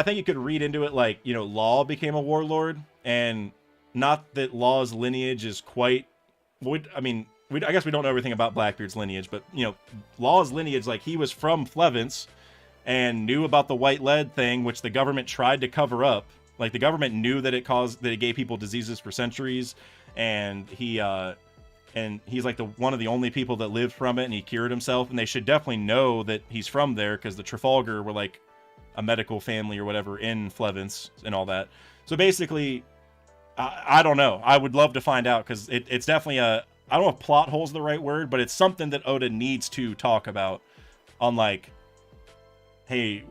think you could read into it like, Law became a warlord, and not that Law's lineage is quite. I guess we don't know everything about Blackbeard's lineage, but Law's lineage, like, he was from Flevence and knew about the white lead thing, which the government tried to cover up. Like, the government knew that it gave people diseases for centuries, and he's like one of the only people that lived from it, and he cured himself. And they should definitely know that he's from there, because the Trafalgar were like a medical family or whatever in Flevence and all that. So basically, I don't know. I would love to find out, because it's definitely I don't know if plot hole's the right word, but it's something that Oda needs to talk about on, like, hey,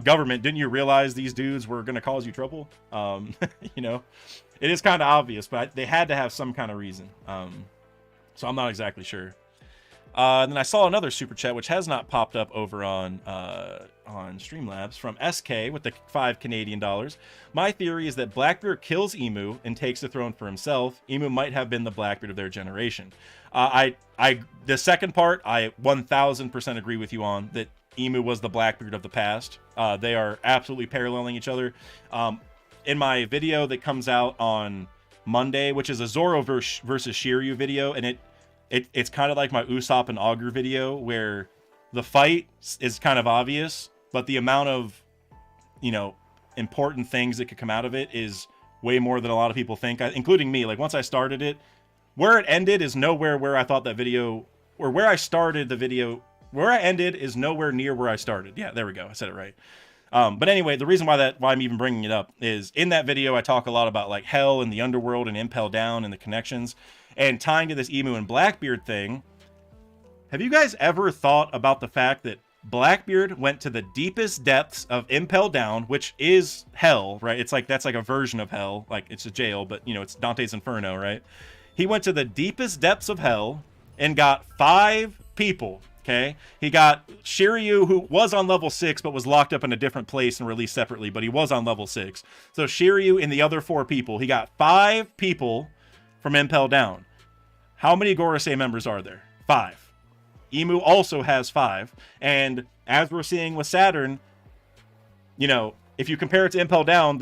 government, didn't you realize these dudes were going to cause you trouble? It is kind of obvious, but they had to have some kind of reason. So I'm not exactly sure. Then I saw another super chat, which has not popped up over on Streamlabs, from SK with the $5 Canadian. My theory is that Blackbeard kills Emu and takes the throne for himself. Emu might have been the Blackbeard of their generation. The second part, I 1000% agree with you on, that Emu was the Blackbeard of the past. They are absolutely paralleling each other. In my video that comes out on Monday, which is a Zoro versus Shiryu video, and it's kind of like my Usopp and Augur video, where the fight is kind of obvious, but the amount of, important things that could come out of it is way more than a lot of people think, including me. Like, once I started it, where it ended is nowhere where I thought that video, or where I started the video, where I ended is nowhere near where I started. Yeah, there we go. I said it right. But anyway, the reason why I'm even bringing it up is in that video, I talk a lot about, like, hell and the underworld and Impel Down and the connections. And tying to this Emu and Blackbeard thing, have you guys ever thought about the fact that Blackbeard went to the deepest depths of Impel Down, which is hell, right? It's like, that's like a version of hell. Like, it's a jail, but, it's Dante's Inferno, right? He went to the deepest depths of hell and got 5 people. Okay, he got Shiryu, who was on level 6 but was locked up in a different place and released separately, but he was on level 6. So Shiryu and the other 4 people, he got 5 people from Impel Down. How many Gorosei members are there? 5. Emu also has 5, and as we're seeing with Saturn, if you compare it to Impel Down,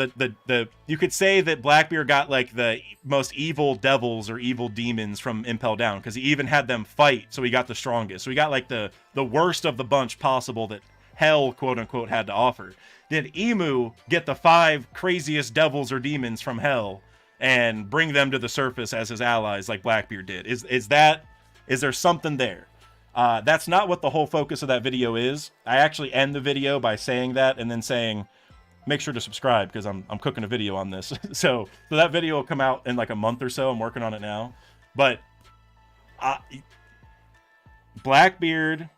you could say that Blackbeard got, like, the most evil devils or evil demons from Impel Down, because he even had them fight, so he got the strongest. So he got, like, the worst of the bunch possible that hell, quote unquote, had to offer. Did Emu get the 5 craziest devils or demons from hell and bring them to the surface as his allies, like Blackbeard did? Is there something there? That's not what the whole focus of that video is. I actually end the video by saying that, and then saying, make sure to subscribe, because I'm cooking a video on this. so that video will come out in like a month or so. I'm working on it now. But Blackbeard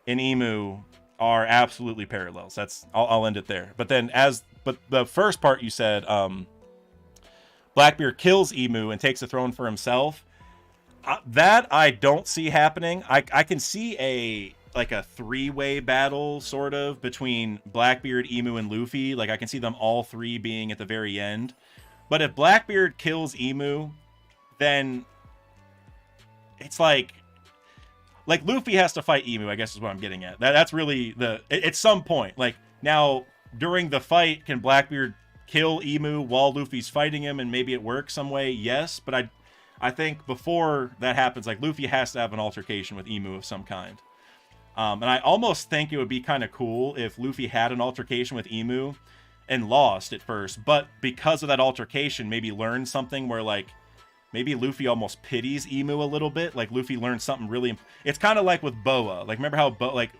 and Emu are absolutely parallels. I'll end it there. But the first part you said, Blackbeard kills Emu and takes the throne for himself. That I don't see happening. I can see a 3-way battle, sort of, between Blackbeard, Emu, and Luffy. Like, I can see them all 3 being at the very end. But if Blackbeard kills Emu, then it's like Luffy has to fight Emu, I guess is what I'm getting at. That's really at some point. Like, now, during the fight, can Blackbeard kill Emu while Luffy's fighting him, and maybe it works some way? Yes, but I think before that happens, like, Luffy has to have an altercation with Emu of some kind. And I almost think it would be kind of cool if Luffy had an altercation with Emu, and lost at first, but because of that altercation, maybe learned something where, like, maybe Luffy almost pities Emu a little bit. Like, Luffy learned something really... It's kind of like with Boa. Like, remember how, like,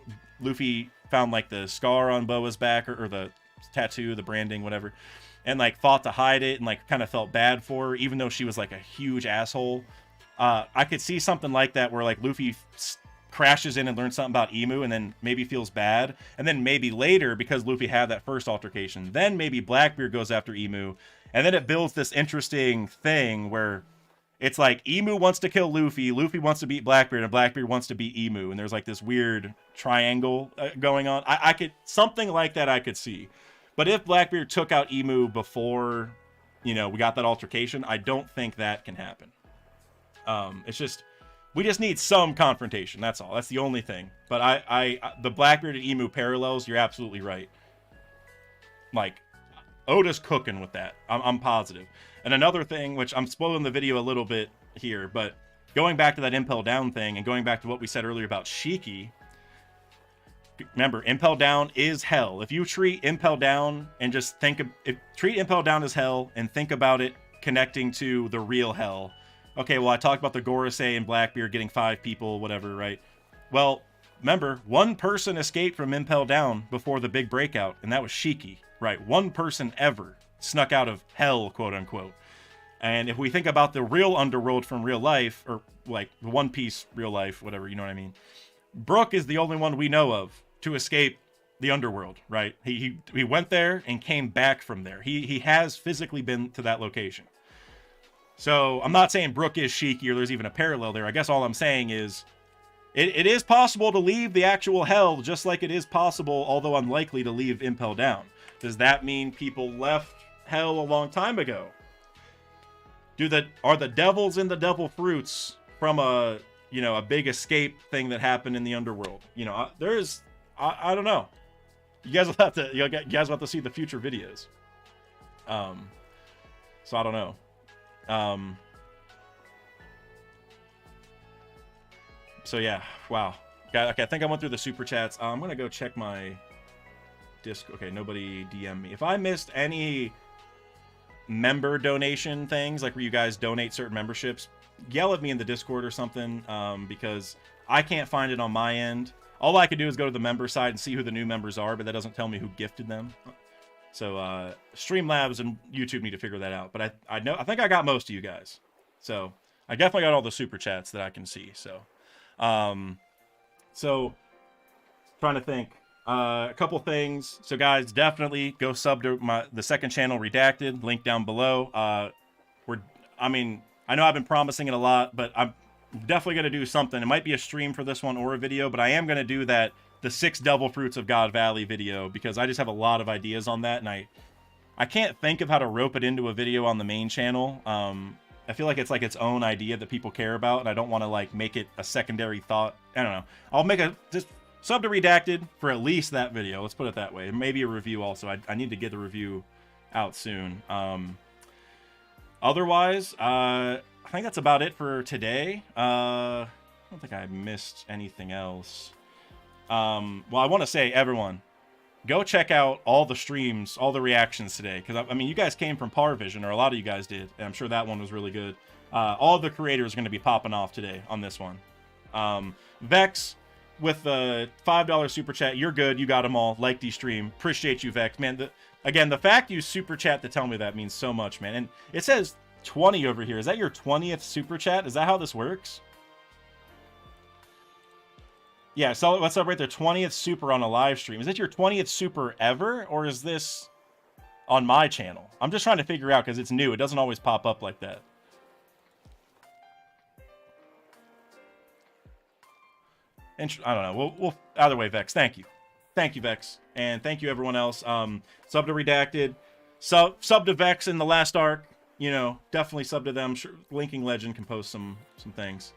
Luffy found, like, the scar on Boa's back, or the tattoo, the branding, whatever, and, like, fought to hide it and, like, kind of felt bad for her, even though she was, like, a huge asshole. I could see something like that where, like, Luffy crashes in and learns something about Emu and then maybe feels bad, and then maybe later, because Luffy had that first altercation, then maybe Blackbeard goes after Emu, and then it builds this interesting thing where it's like Emu wants to kill Luffy, Luffy wants to beat Blackbeard, and Blackbeard wants to beat Emu, and there's like this weird triangle going on. I could, something like that I could see. But if Blackbeard took out Emu before, you know, we got that altercation, I don't think that can happen. It's just, we just need some confrontation. That's all. That's the only thing. But the Blackbeard and Emu parallels, you're absolutely right. Like, Oda's cooking with that. I'm positive. And another thing, which I'm spoiling the video a little bit here, but going back to that Impel Down thing and going back to what we said earlier about Shiki, remember, Impel Down is hell. If you treat Impel Down and just treat Impel Down as hell and think about it connecting to the real hell. Okay, well, I talked about the Gorosei and Blackbeard getting 5 people, whatever, right? Well, remember, one person escaped from Impel Down before the big breakout, and that was Shiki, right? One person ever snuck out of hell, quote unquote. And if we think about the real underworld from real life, or like One Piece real life, whatever, you know what I mean? Brook is the only one we know of to escape the underworld, right? He went there and came back from there. He has physically been to that location. So I'm not saying Brook is Shiki or there's even a parallel there. I guess all I'm saying is it is possible to leave the actual hell, just like it is possible, although unlikely, to leave Impel Down. Does that mean people left hell a long time ago? Are the devils in the devil fruits from a big escape thing that happened in the underworld? You know, I don't know. You guys will have to see the future videos. So I don't know. So yeah, wow. Okay, I think I went through the super chats. I'm gonna go check my disc. Okay, nobody DM me. If I missed any member donation things, like where you guys donate certain memberships, yell at me in the Discord or something, because I can't find it on my end. All I can do is go to the member side and see who the new members are, but that doesn't tell me who gifted them. So Streamlabs and YouTube need to figure that out. But I think I got most of you guys. So I definitely got all the super chats that I can see. So trying to think. A couple things. So guys, definitely go sub to the second channel, Redacted, link down below. I know I've been promising it a lot, but I'm definitely going to do something. It might be a stream for this one or a video, but I am going to do the 6 Devil Fruits of God Valley video, because I just have a lot of ideas on that, and I can't think of how to rope it into a video on the main channel. I feel like it's like its own idea that people care about, and I don't want to like make it a secondary thought. I don't know. I'll make just sub to Redacted for at least that video. Let's put it that way. Maybe a review also. I need to get the review out soon. Otherwise, I think that's about it for today. I don't think I missed anything else. Well, I want to say, everyone, go check out all the streams, all the reactions today. Because, I mean, you guys came from Parvision, or a lot of you guys did. And I'm sure that one was really good. All the creators are going to be popping off today on this one. Vex, with the $5 super chat, you're good. You got them all. Like the stream. Appreciate you, Vex. Man, again, the fact you super chat to tell me that means so much, man. And it says 20 over here. Is that your 20th super chat? Is that how this works? Yeah, so let's celebrate their 20th super on a live stream. Is it your 20th super ever, or is this on my channel? I'm just trying to figure out, because it's new. It doesn't always pop up like that. I don't know. We'll either way, Vex. Thank you. Thank you, Vex. And thank you, everyone else. Sub to Redacted. Sub to Vex in the last arc. You know, definitely sub to them. Sure, Linking Legend can post some things.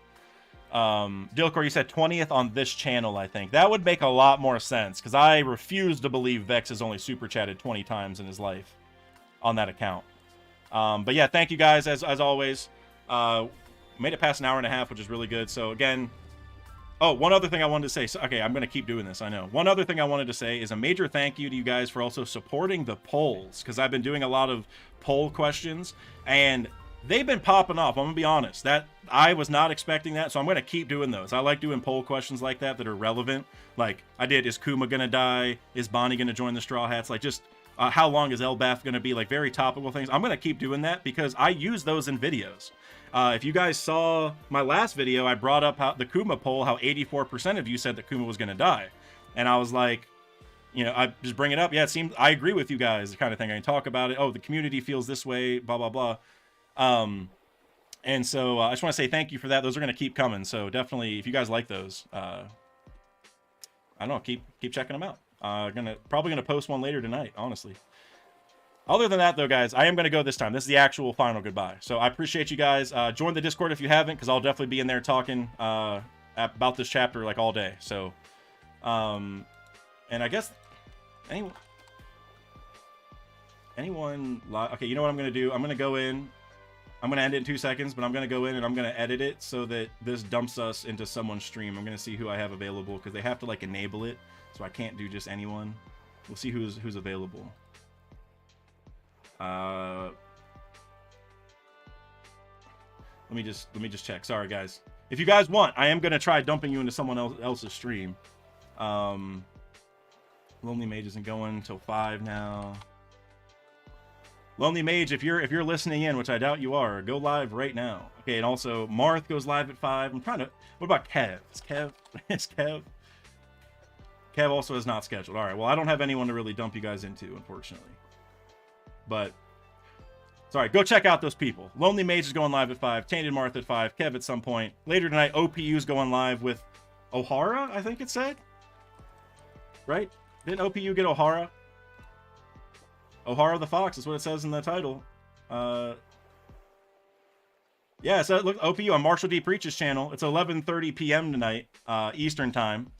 Dilcor, you said 20th on this channel, I think. That would make a lot more sense, because I refuse to believe Vex has only super chatted 20 times in his life on that account. But yeah, thank you guys, as always. Made it past an hour and a half, which is really good. So again, Oh, one other thing I wanted to say. So, okay, I'm going to keep doing this, I know. One other thing I wanted to say is a major thank you to you guys for also supporting the polls, because I've been doing a lot of poll questions, and they've been popping off. I'm going to be honest. That I was not expecting that, so I'm going to keep doing those. I like doing poll questions like that are relevant. Like, I did, is Kuma going to die? Is Bonnie going to join the Straw Hats? Like, just how long is Elbath going to be? Like, very topical things. I'm going to keep doing that because I use those in videos. If you guys saw my last video, I brought up how the Kuma poll, how 84% of you said that Kuma was going to die. And I was like, you know, I just bring it up. Yeah, it seems I agree with you guys, the kind of thing. I can talk about it. Oh, the community feels this way, blah, blah, blah. And so I just want to say thank you for that. Those are going to keep coming. So definitely, if you guys like those, I don't know, keep checking them out. Probably gonna post one later tonight, honestly. Other than that, though, guys, I am going to go this time. This is the actual final goodbye. So I appreciate you guys. Join the Discord if you haven't, because I'll definitely be in there talking about this chapter like all day. So, and I guess anyone okay, you know what I'm going to do? I'm going to go in. I'm going to end it in 2 seconds, but I'm going to go in and I'm going to edit it so that this dumps us into someone's stream. I'm going to see who I have available, because they have to like enable it, so I can't do just anyone. We'll see who's available. Let me just check. Sorry, guys. If you guys want, I am gonna try dumping you into someone else's stream. Lonely Mage isn't going until 5 now. Lonely Mage, if you're listening in, which I doubt you are, go live right now. Okay, and also Marth goes live at 5. I'm trying to. What about Kev? Is Kev? Kev also is not scheduled. All right. Well, I don't have anyone to really dump you guys into, unfortunately. But, sorry, go check out those people. Lonely Mage is going live at 5. Tainted Marth at 5. Kev at some point. Later tonight, OPU is going live with O'Hara, I think it said. Right? Didn't OPU get O'Hara? O'Hara the Fox is what it says in the title. Yeah, so look, OPU on Marshall D. Preach's channel. It's 11:30 p.m. tonight, Eastern time.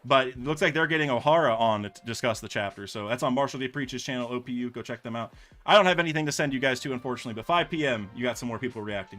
But it looks like they're getting O'Hara on to discuss the chapter. So that's on Marshall D. Preach's channel, OPU. Go check them out. I don't have anything to send you guys to, unfortunately. But 5 p.m., you got some more people reacting.